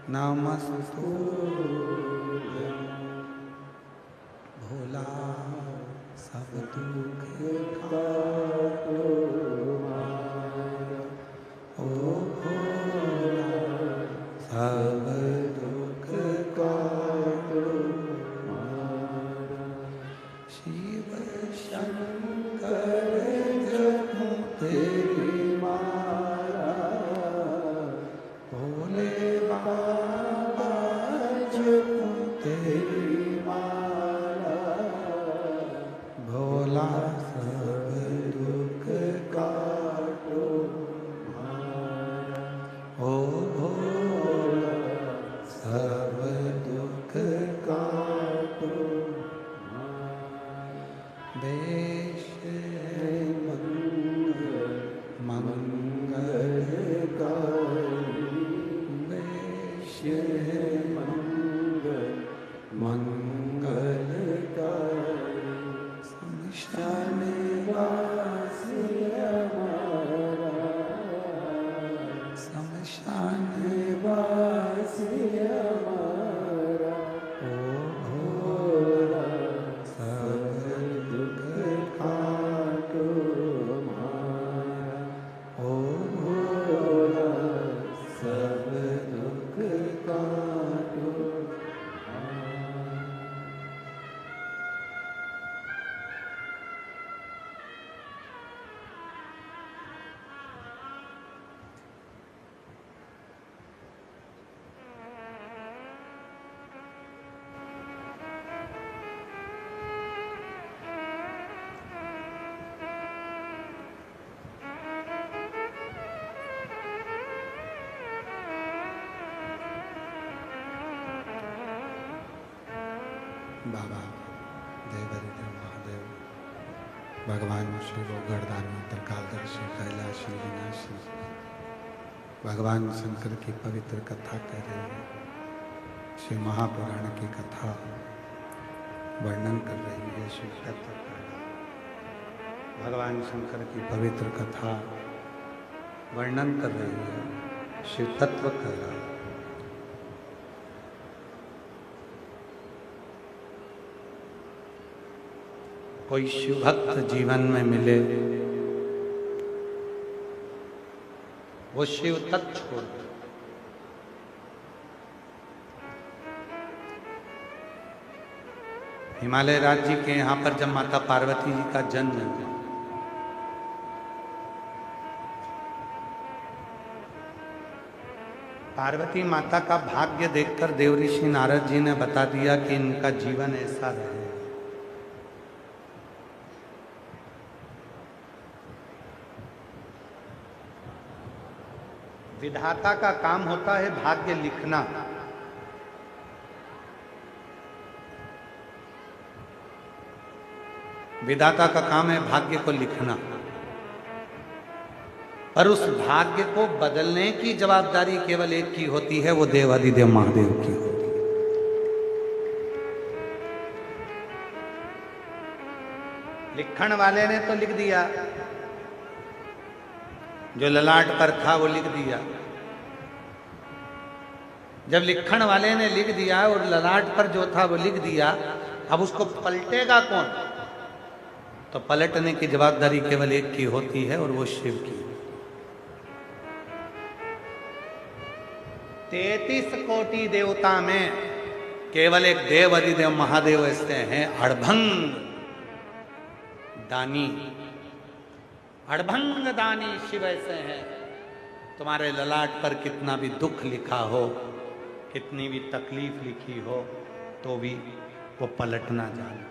S1: नमस्तुभ्यं भोला सब दुख काटो ओ भोला सब दुख काटो शिव शंकर जपो तेरी माला भोले बाबा जपो तेरी माला भोला सब दुख काटो ओ भोला सब दुख काटो देश है मंगलकारी देश है मंगलकारी शमशान वासी हमारा शमशान वासी हमारा ओ भोला सब दुख काटो हमारा ओ भोला सब दुख काटो बाबा जय हरिदेव महादेव भगवान शिव गर्दानी त्रिकालदर्शी कैलाशी विनाशी भगवान शंकर की पवित्र कथा कह रहे हैं। शिव महापुराण की कथा वर्णन कर रही है शिव तत्व का। भगवान शंकर की पवित्र कथा वर्णन कर रही है शिव तत्व का। कोई शिव भक्त जीवन में मिले, वो शिव तत्व छोड़ दे। हिमालय राज्य के यहाँ पर जब माता पार्वती जी का जन्म हुआ, पार्वती माता का भाग्य देखकर देवऋषि नारद जी ने बता दिया कि इनका जीवन ऐसा रहे। विधाता का काम होता है भाग्य लिखना। विधाता का काम है भाग्य को लिखना, पर उस भाग्य को बदलने की जवाबदारी केवल एक की होती है, वो देवाधिदेव महादेव की होती है। लिखण वाले ने तो लिख दिया, जो ललाट पर था वो लिख दिया। जब लिखण वाले ने लिख दिया और ललाट पर जो था वो लिख दिया, अब उसको पलटेगा कौन? तो पलटने की जवाबदारी केवल एक की होती है और वो शिव की। 33 कोटि देवता में केवल एक देव अधिदेव महादेव ऐसे हैं, अड़भंग दानी। अड़भंग दानी शिव ऐसे हैं, तुम्हारे ललाट पर कितना भी दुख लिखा हो, कितनी भी तकलीफ लिखी हो, तो भी वो पलटना जाने।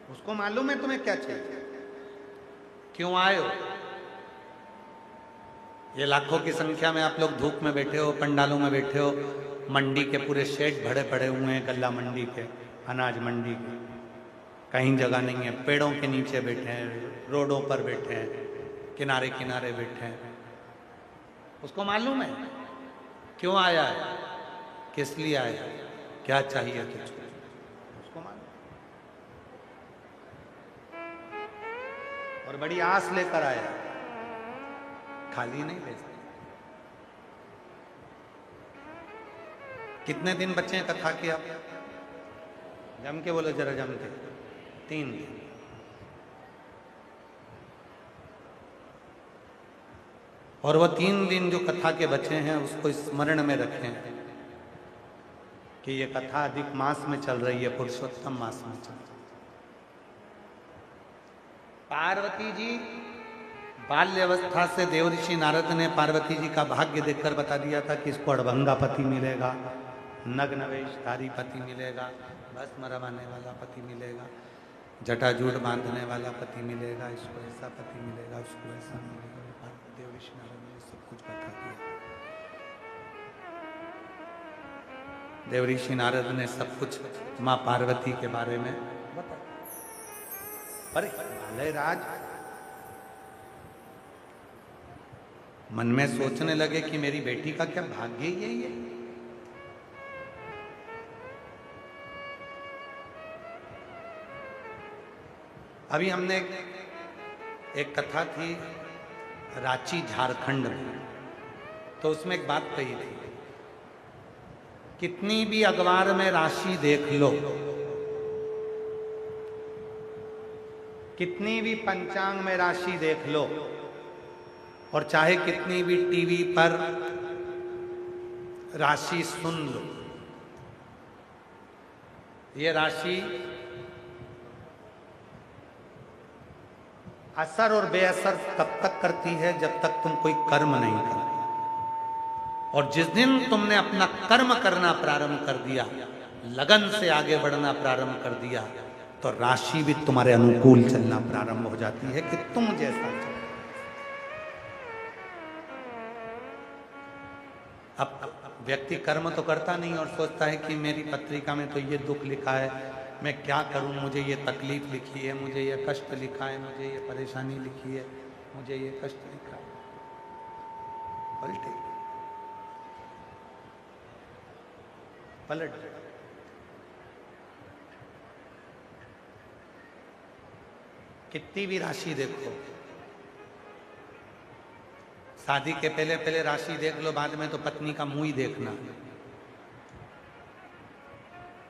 S1: उसको मालूम है तुम्हें क्या चाहिए, क्यों आए हो। ये लाखों की संख्या में आप लोग धूप में बैठे हो, पंडालों में बैठे हो, मंडी के पूरे शेड भरे पड़े हुए हैं, गल्ला मंडी के, अनाज मंडी के, कहीं जगह नहीं है। पेड़ों के नीचे बैठे हैं, रोडों पर बैठे हैं, किनारे किनारे बैठे हैं। उसको मालूम है क्यों आया है, किस लिए आया है, क्या चाहिए तुझको, उसको मालूम। और बड़ी आस लेकर आया, खाली नहीं भेजते। कितने दिन बच्चे हैं कथा की? आप जम के बोलो जरा, जम के। 3 दिन। और वो 3 दिन जो कथा के बचे हैं उसको स्मरण में रखें कि ये कथा अधिक मास में चल रही है, पुरुषोत्तम मास में चल रही है। पार्वती जी बाल्य अवस्था से देवऋषि नारद ने पार्वती जी का भाग्य देखकर बता दिया था कि इसको अड़भंगा पति मिलेगा, नग्न वेशधारी पति मिलेगा, भस्म रमाने वाला पति मिलेगा, जटाजूट बांधने वाला पति मिलेगा, इसको ऐसा पति मिलेगा, उसको ऐसा मिलेगा। देवऋषि नारद ने सब कुछ बता दिया। देवऋषि नारद ने सब कुछ माँ पार्वती के बारे में बताया। अरे हिमालय राज मन में सोचने लगे कि मेरी बेटी का क्या भाग्य ही यही है। अभी हमने एक कथा थी रांची झारखंड में, तो उसमें एक बात कही थी, कितनी भी अखबार में राशि देख लो, कितनी भी पंचांग में राशि देख लो, और चाहे कितनी भी टीवी पर राशि सुन लो, ये राशि असर और बेअसर तब तक करती है जब तक तुम कोई कर्म नहीं करते। और जिस दिन तुमने अपना कर्म करना प्रारंभ कर दिया, लगन से आगे बढ़ना प्रारंभ कर दिया, तो राशि भी तुम्हारे अनुकूल चलना प्रारंभ हो जाती है कि तुम जैसा चलो। अब व्यक्ति कर्म तो करता नहीं और सोचता है कि मेरी पत्रिका में तो ये दुख लिखा है, मैं क्या करूं, मुझे ये तकलीफ लिखी है, मुझे ये कष्ट लिखा है, मुझे ये परेशानी लिखी है, मुझे ये कष्ट लिखा है। पलटे, पलट। कितनी भी राशि देखो, शादी के पहले पहले राशि देख लो, बाद में तो पत्नी का मुंह ही देखना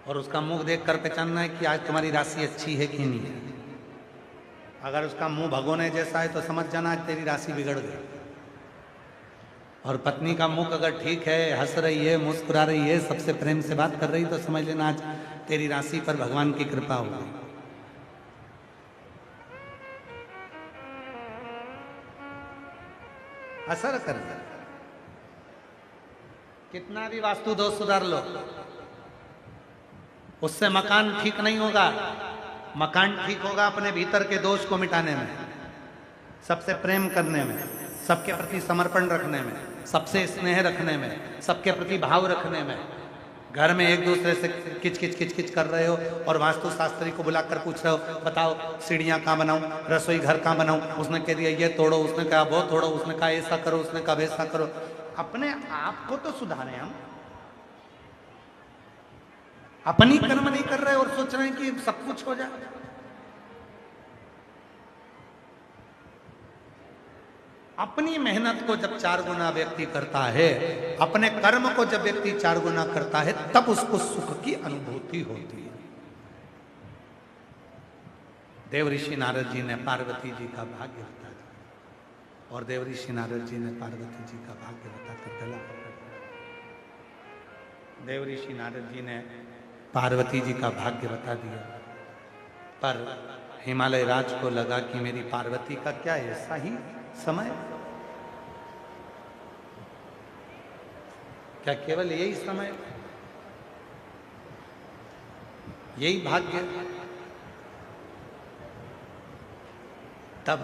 S1: और उसका मुंह देखकर पहचानना है कि आज तुम्हारी राशि अच्छी है कि नहीं है। अगर उसका मुंह भगोने जैसा है तो समझ जाना आज तेरी राशि बिगड़ गई। और पत्नी का मुख अगर ठीक है, हंस रही है, मुस्कुरा रही है, सबसे प्रेम से बात कर रही, तो समझ लेना आज तेरी राशि पर भगवान की कृपा हो गई। असर कर, कितना भी वास्तु दोष सुधार लो, उससे मकान ठीक नहीं होगा। मकान ठीक होगा अपने भीतर के दोष को मिटाने में, सबसे प्रेम करने में, सबके प्रति समर्पण रखने में, सबसे स्नेह रखने में, सबके प्रति भाव रखने में। घर में एक दूसरे से किच किच किच किच कर रहे हो और वास्तु शास्त्री को बुलाकर पूछ रहे हो, बताओ सीढ़ियाँ कहाँ बनाऊं, रसोई घर कहाँ बनाऊं, उसने कह दिया ये तोड़ो, उसने कहा वो तोड़ो, उसने कहा ऐसा करो, उसने कहा वैसा करो। अपने आप को तो सुधारें हम। अपनी कर्म नहीं कर रहे और सोच रहे हैं कि सब कुछ हो जाए। अपनी मेहनत को जब 4 गुना व्यक्ति करता है, अपने कर्म को जब व्यक्ति 4 गुना करता है, तब उसको सुख की अनुभूति होती है। देव ऋषि नारद जी ने पार्वती जी का भाग्य बता दिया और देव ऋषि नारद जी ने पार्वती जी का भाग्य बताकर गला पकड़ लिया। देव ऋषि नारद जी ने पार्वती जी का भाग्य बता दिया, पर हिमालय राज को लगा कि मेरी पार्वती का क्या ऐसा ही समय, क्या केवल यही समय, यही भाग्य। तब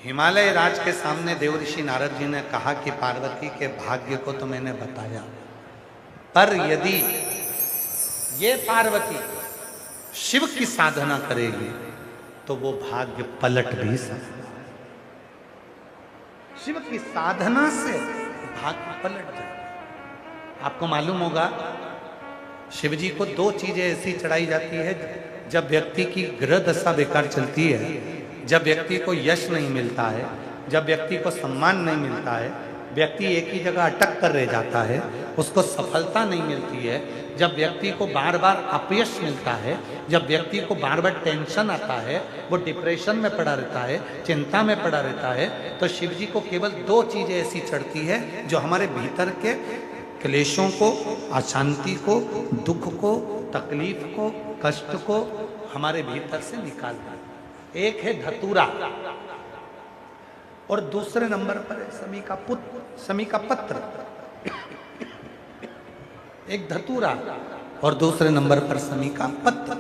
S1: हिमालय राज के सामने देव ऋषि नारद जी ने कहा कि पार्वती के भाग्य को तो मैंने बताया, पर यदि ये पार्वती शिव की साधना करेगी तो वो भाग्य पलट भी सकता है। शिव की साधना से भाग्य पलट जाए। आपको मालूम होगा, शिव जी को 2 चीजें ऐसी चढ़ाई जाती है जब व्यक्ति की ग्रह दशा बेकार चलती है, जब व्यक्ति को यश नहीं मिलता है, जब व्यक्ति को सम्मान नहीं मिलता है, व्यक्ति एक ही जगह अटक कर रह जाता है, उसको सफलता नहीं मिलती है, जब व्यक्ति को बार बार अपयश मिलता है, जब व्यक्ति को बार बार टेंशन आता है, वो डिप्रेशन में पड़ा रहता है, चिंता में पड़ा रहता है, तो शिव जी को केवल 2 चीजें ऐसी चढ़ती है जो हमारे भीतर के क्लेशों को, अशांति को, दुख को, तकलीफ को, कष्ट को हमारे भीतर से निकालता है। एक है धतूरा और दूसरे नंबर पर है समी का पत्र। एक धतूरा और दूसरे नंबर पर समी का पत्र।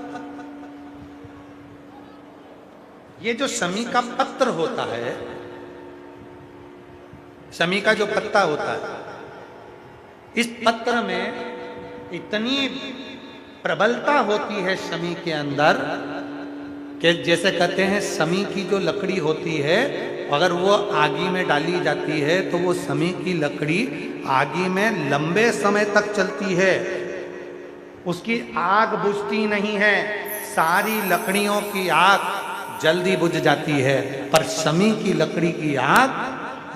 S1: ये जो समी का पत्र होता है, समी का जो पत्ता होता है, इस पत्र में इतनी प्रबलता होती है समी के अंदर कि जैसे कहते हैं समी की जो लकड़ी होती है, अगर वो आगी में डाली जाती है तो वो समी की लकड़ी आगी में लंबे समय तक चलती है, उसकी आग बुझती नहीं है। सारी लकड़ियों की आग जल्दी बुझ जाती है, पर समी की लकड़ी की आग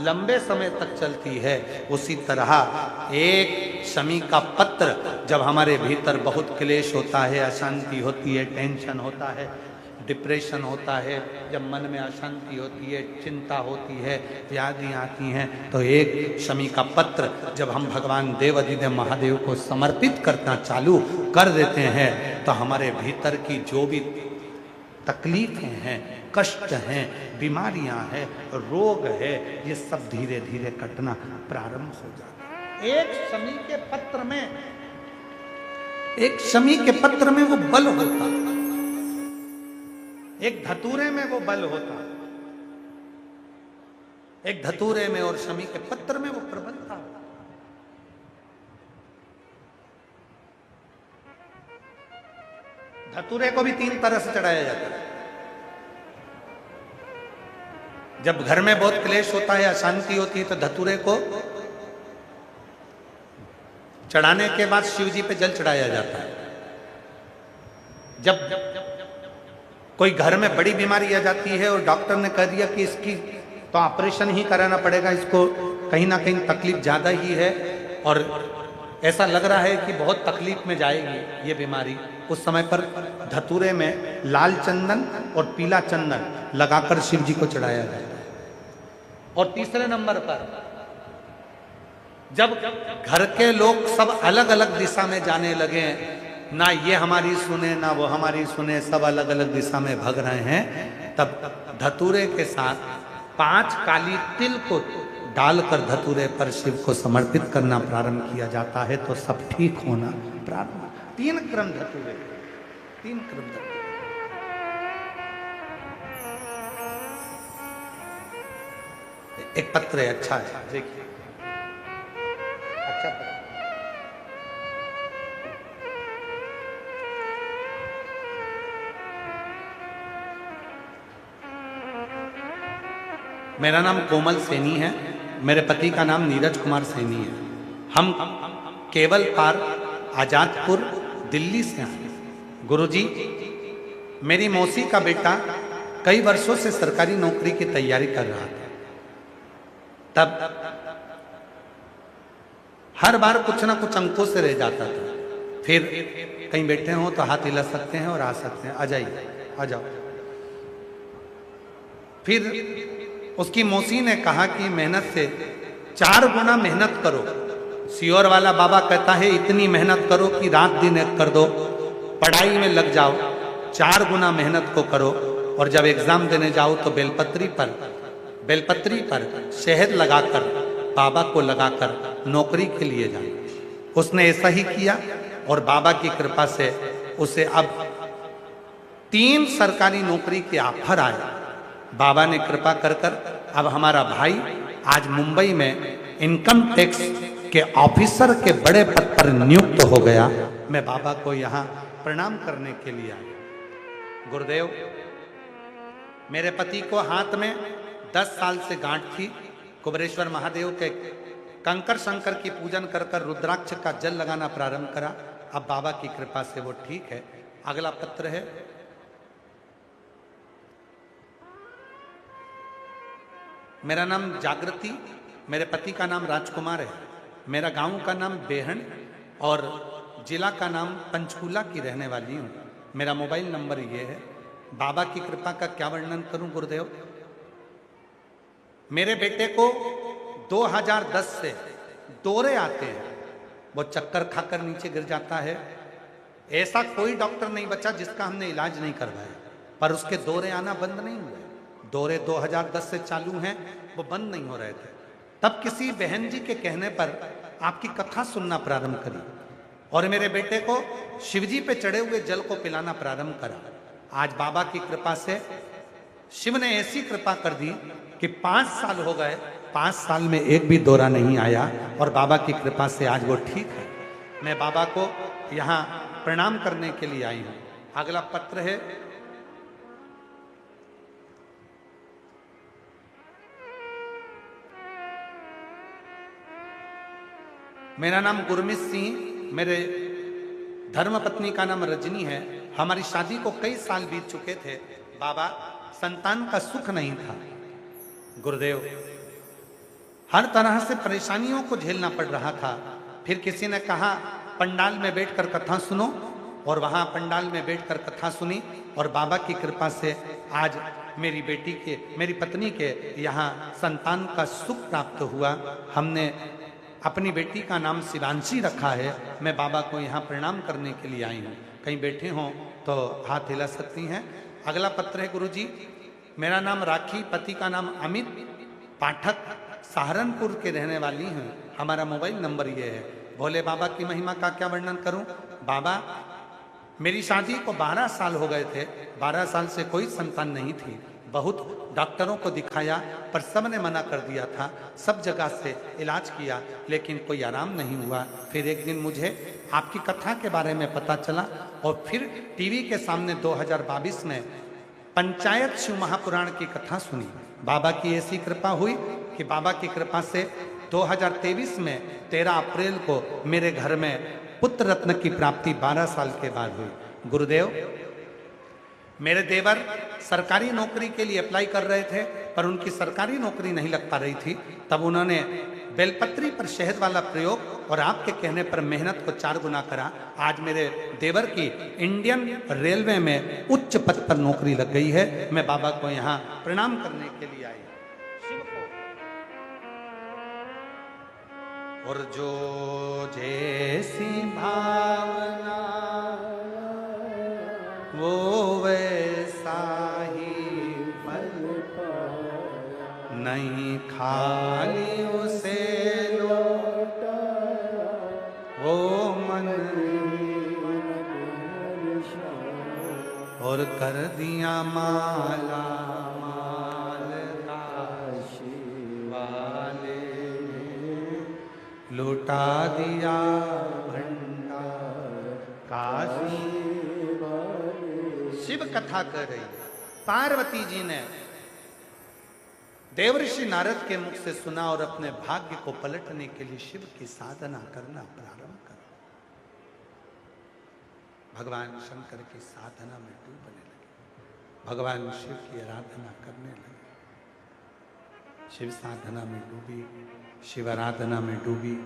S1: लंबे समय तक चलती है। उसी तरह एक समी का पत्र, जब हमारे भीतर बहुत क्लेश होता है, अशांति होती है, टेंशन होता है, डिप्रेशन होता है, जब मन में अशांति होती है, चिंता होती है, व्याधि आती हैं, तो एक शमी का पत्र जब हम भगवान देवाधिदेव महादेव को समर्पित करना चालू कर देते हैं, तो हमारे भीतर की जो भी तकलीफें हैं, कष्ट हैं, बीमारियां हैं, रोग है, ये सब धीरे धीरे कटना प्रारंभ हो जाता है। एक शमी के पत्र में वो बल होता, एक धतूरे में वो बल होता, एक धतूरे में और शमी के पत्र में वो प्रबलता। धतूरे को भी 3 तरह से चढ़ाया जाता है। जब घर में बहुत क्लेश होता है, अशांति होती है, तो धतूरे को चढ़ाने के बाद शिव जी पे जल चढ़ाया जाता है। जब कोई घर में बड़ी बीमारी आ जाती है और डॉक्टर ने कह दिया कि इसकी तो ऑपरेशन ही कराना पड़ेगा, इसको कहीं ना कहीं तकलीफ ज्यादा ही है और ऐसा लग रहा है कि बहुत तकलीफ में जाएगी ये बीमारी, उस समय पर धतूरे में लाल चंदन और पीला चंदन लगाकर शिव जी को चढ़ाया जाता है। और तीसरे नंबर पर जब घर के लोग सब अलग अलग दिशा में जाने लगे, ना ये हमारी सुने ना वो हमारी सुने, सब अलग अलग दिशा में भाग रहे हैं, तब धतूरे के साथ 5 काली तिल को डालकर धतूरे पर शिव को समर्पित करना प्रारंभ किया जाता है, तो सब ठीक होना प्रारंभ। 3 क्रम धतूरे, 3 क्रम धतूरे। एक पत्र है, अच्छा है, देखिए, अच्छा पत्र। मेरा नाम कोमल सैनी है, मेरे पति का नाम नीरज कुमार सैनी है। हम केवल पार आजादपुर दिल्ली से हैं। गुरुजी, मेरी मौसी का बेटा कई वर्षों से सरकारी नौकरी की तैयारी कर रहा था। तब हर बार कुछ ना कुछ अंकों से रह जाता था। फिर कहीं बैठे हो तो हाथ हिला सकते हैं और आ सकते हैं, आ जाइए, आ जाओ। फिर उसकी मौसी ने कहा कि मेहनत से 4 गुना मेहनत करो। सियोर वाला बाबा कहता है इतनी मेहनत करो कि रात दिन एक कर दो, पढ़ाई में लग जाओ, 4 गुना मेहनत को करो और जब एग्जाम देने जाओ तो बेलपत्री पर शहद लगाकर बाबा को लगाकर नौकरी के लिए जाओ। उसने ऐसा ही किया और बाबा की कृपा से उसे अब 3 सरकारी नौकरी के ऑफर आए। बाबा ने कृपा कर अब हमारा भाई आज मुंबई में इनकम टैक्स के ऑफिसर के बड़े पद पर नियुक्त हो गया। मैं बाबा को यहाँ प्रणाम करने के लिए आया। गुरुदेव, मेरे पति को हाथ में 10 साल से गांठ थी। कुबेरेश्वर महादेव के कंकर शंकर की पूजन कर रुद्राक्ष का जल लगाना प्रारंभ करा। अब बाबा की कृपा से वो ठीक है। अगला पत्र है, मेरा नाम जागृति, मेरे पति का नाम राजकुमार है। मेरा गांव का नाम बेहन और जिला का नाम पंचकूला की रहने वाली हूँ। मेरा मोबाइल नंबर ये है। बाबा की कृपा का क्या वर्णन करूं गुरुदेव। मेरे बेटे को 2010 से दौरे आते हैं, वो चक्कर खाकर नीचे गिर जाता है। ऐसा कोई डॉक्टर नहीं बचा जिसका हमने इलाज नहीं करवाया, पर उसके दौरे आना बंद नहीं हुए। दौरे 2010 से चालू हैं, वो बंद नहीं हो रहे थे। तब किसी बहन जी के कहने पर आपकी कथा सुनना प्रारंभ करी और मेरे बेटे को शिवजी पे चढ़े हुए जल को पिलाना प्रारंभ करा। आज बाबा की कृपा से शिव ने ऐसी कृपा कर दी कि 5 साल हो गए, 5 साल में एक भी दौरा नहीं आया और बाबा की कृपा से आज वो ठीक है। मैं बाबा को यहाँ प्रणाम करने के लिए आई हूँ। अगला पत्र है, मेरा नाम गुरमीत सिंह, मेरे धर्मपत्नी का नाम रजनी है। हमारी शादी को कई साल बीत चुके थे। बाबा, संतान का सुख नहीं था। गुरुदेव, हर तरह से परेशानियों को झेलना पड़ रहा था। फिर किसी ने कहा पंडाल में बैठकर कथा सुनो, और वहां पंडाल में बैठकर कथा सुनी और बाबा की कृपा से आज मेरी पत्नी के यहाँ संतान का सुख प्राप्त हुआ। हमने अपनी बेटी का नाम शिवांशी रखा है। मैं बाबा को यहाँ प्रणाम करने के लिए आई हूँ। कहीं बैठे हों तो हाथ हिला सकती हैं। अगला पत्र है, गुरुजी, मेरा नाम राखी, पति का नाम अमित, पाठक, सहारनपुर के रहने वाली हैं। हमारा मोबाइल नंबर ये है। भोले बाबा की महिमा का क्या वर्णन करूं। बाबा, मेरी शादी को 12 साल हो गए थे। 12 साल से कोई संतान नहीं थी। बहुत डॉक्टरों को दिखाया पर सब ने मना कर दिया था, सब जगह से इलाज किया लेकिन कोई आराम नहीं हुआ। फिर एक दिन मुझे आपकी कथा के बारे में पता चला और फिर टीवी के सामने 2022 में पंचायत शिव महापुराण की कथा सुनी। बाबा की ऐसी कृपा हुई कि बाबा की कृपा से 2023 में 13 अप्रैल को मेरे घर में पुत्र रत्न की प्राप्ति 12 साल के बाद हुई। गुरुदेव, मेरे देवर सरकारी नौकरी के लिए अप्लाई कर रहे थे पर उनकी सरकारी नौकरी नहीं लग पा रही थी। तब उन्होंने बेलपत्री पर शहद वाला प्रयोग और आपके कहने पर मेहनत को 4 गुना करा। आज मेरे देवर की इंडियन रेलवे में उच्च पद पर नौकरी लग गई है। मैं बाबा को यहाँ प्रणाम करने के लिए आई शिव को। और जो जैसी भावना वो वैसा ही फल नहीं, खाली उसे लौटा वो मन और कर दिया माला माल काशी वाले, लुटा दिया भंडार काशी। शिव कथा कर रही पार्वती जी ने देवर्षि नारद के मुख से सुना और अपने भाग्य को पलटने के लिए शिव की साधना करना प्रारंभ कर। भगवान शंकर की साधना में डूबने लगे, भगवान शिव की आराधना करने लगे। शिव साधना में डूबी, शिव आराधना में डूबी।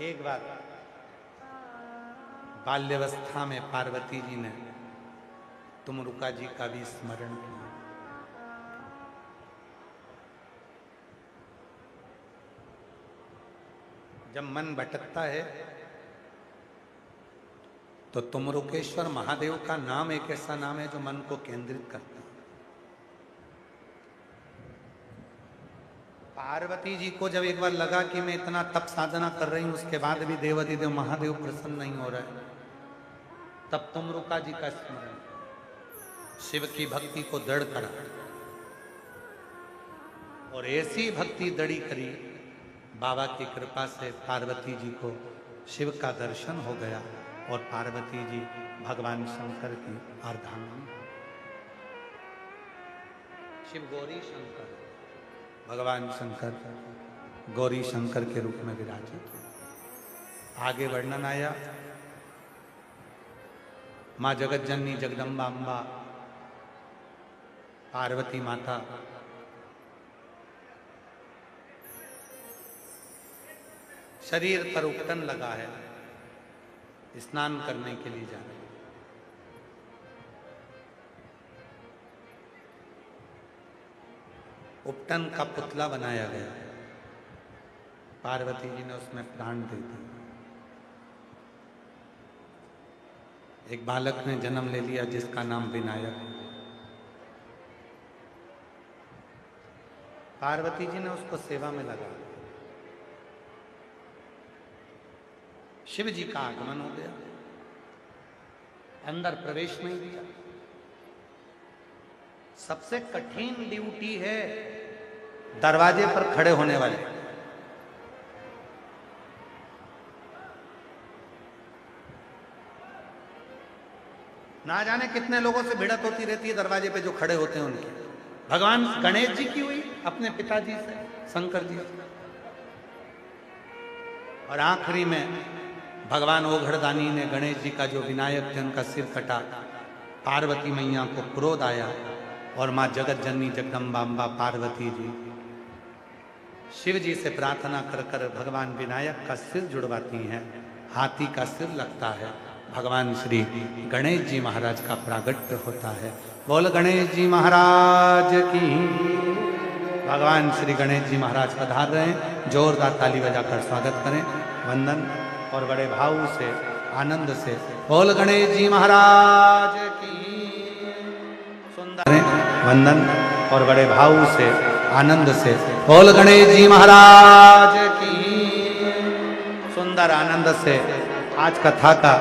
S1: एक बार बाल्यावस्था में पार्वती जी ने तुमरुका जी का भी स्मरण किया। जब मन भटकता है तो तुमरुकेश्वर महादेव का नाम एक ऐसा नाम है जो मन को केंद्रित करता है। पार्वती जी को जब एक बार लगा कि मैं इतना तप साधना कर रही हूं उसके बाद भी देवाधिदेव महादेव प्रसन्न नहीं हो रहा है, तब तुमरुका जी का स्मरण, शिव की भक्ति को दृढ़ करा और ऐसी भक्ति दृढ़ी करी, बाबा की कृपा से पार्वती जी को शिव का दर्शन हो गया और पार्वती जी भगवान शंकर की अर्धांगिनी। शिव गौरी शंकर, भगवान शंकर गौरी शंकर के रूप में विराजित। आगे वर्णन आया, माँ जगत जननी जगदम्बा अम्बा पार्वती माता शरीर पर उपटन लगा है, स्नान करने के लिए जा रहे। उपटन का पुतला बनाया गया, पार्वती जी ने उसमें प्राण दे दिए। एक बालक ने जन्म ले लिया जिसका नाम विनायक। पार्वती जी ने उसको सेवा में लगा। शिव जी का आगमन हो गया, अंदर प्रवेश नहीं दिया। सबसे कठिन ड्यूटी है दरवाजे पर खड़े होने वाले। ना जाने कितने लोगों से भिड़त होती रहती है दरवाजे पे जो खड़े होते हैं उनकी। भगवान गणेश जी की हुई अपने पिताजी से, शंकर जी से, और आखिरी में भगवान ओघड़दानी ने गणेश जी का जो विनायक थे उनका सिर कटा। पार्वती मैया को क्रोध आया और माँ जगत जननी जगदम्बा अम्बा पार्वती जी शिव जी से प्रार्थना कर कर भगवान विनायक का सिर जुड़वाती हैं। हाथी का सिर लगता है, भगवान श्री गणेश जी महाराज का प्रागट्य होता है। बोल गणेश जी महाराज की। भगवान श्री गणेश जी महाराज पधार रहे हैं, जोरदार ताली बजाकर स्वागत करें। वंदन और बड़े भाव से आनंद से बोल गणेश जी महाराज की। सुंदर वंदन और बड़े भाव से आनंद से बोल गणेश जी महाराज की। सुंदर आनंद से आज कथा का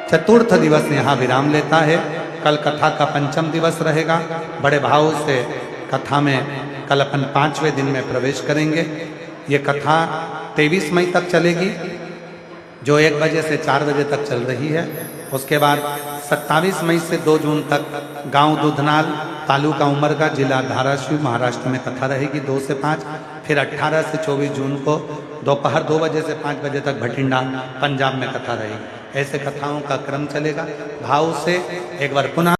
S1: चतुर्थ दिवस यहाँ विराम लेता है। कल कथा का पंचम दिवस रहेगा। बड़े भाव से कथा में कल अपन 5वें दिन में प्रवेश करेंगे। ये कथा 23 मई तक चलेगी, जो 1 बजे से 4 बजे तक चल रही है। उसके बाद 27 मई से 2 जून तक गांव दूधनाल, तालुका उमरगा, जिला धाराशिव, महाराष्ट्र में कथा रहेगी 2 से 5। फिर 18 से 24 जून को दोपहर 2 बजे से 5 बजे तक भटिंडा, पंजाब में कथा रहेगी। ऐसे कथाओं का क्रम चलेगा। भाव से एक बार पुनः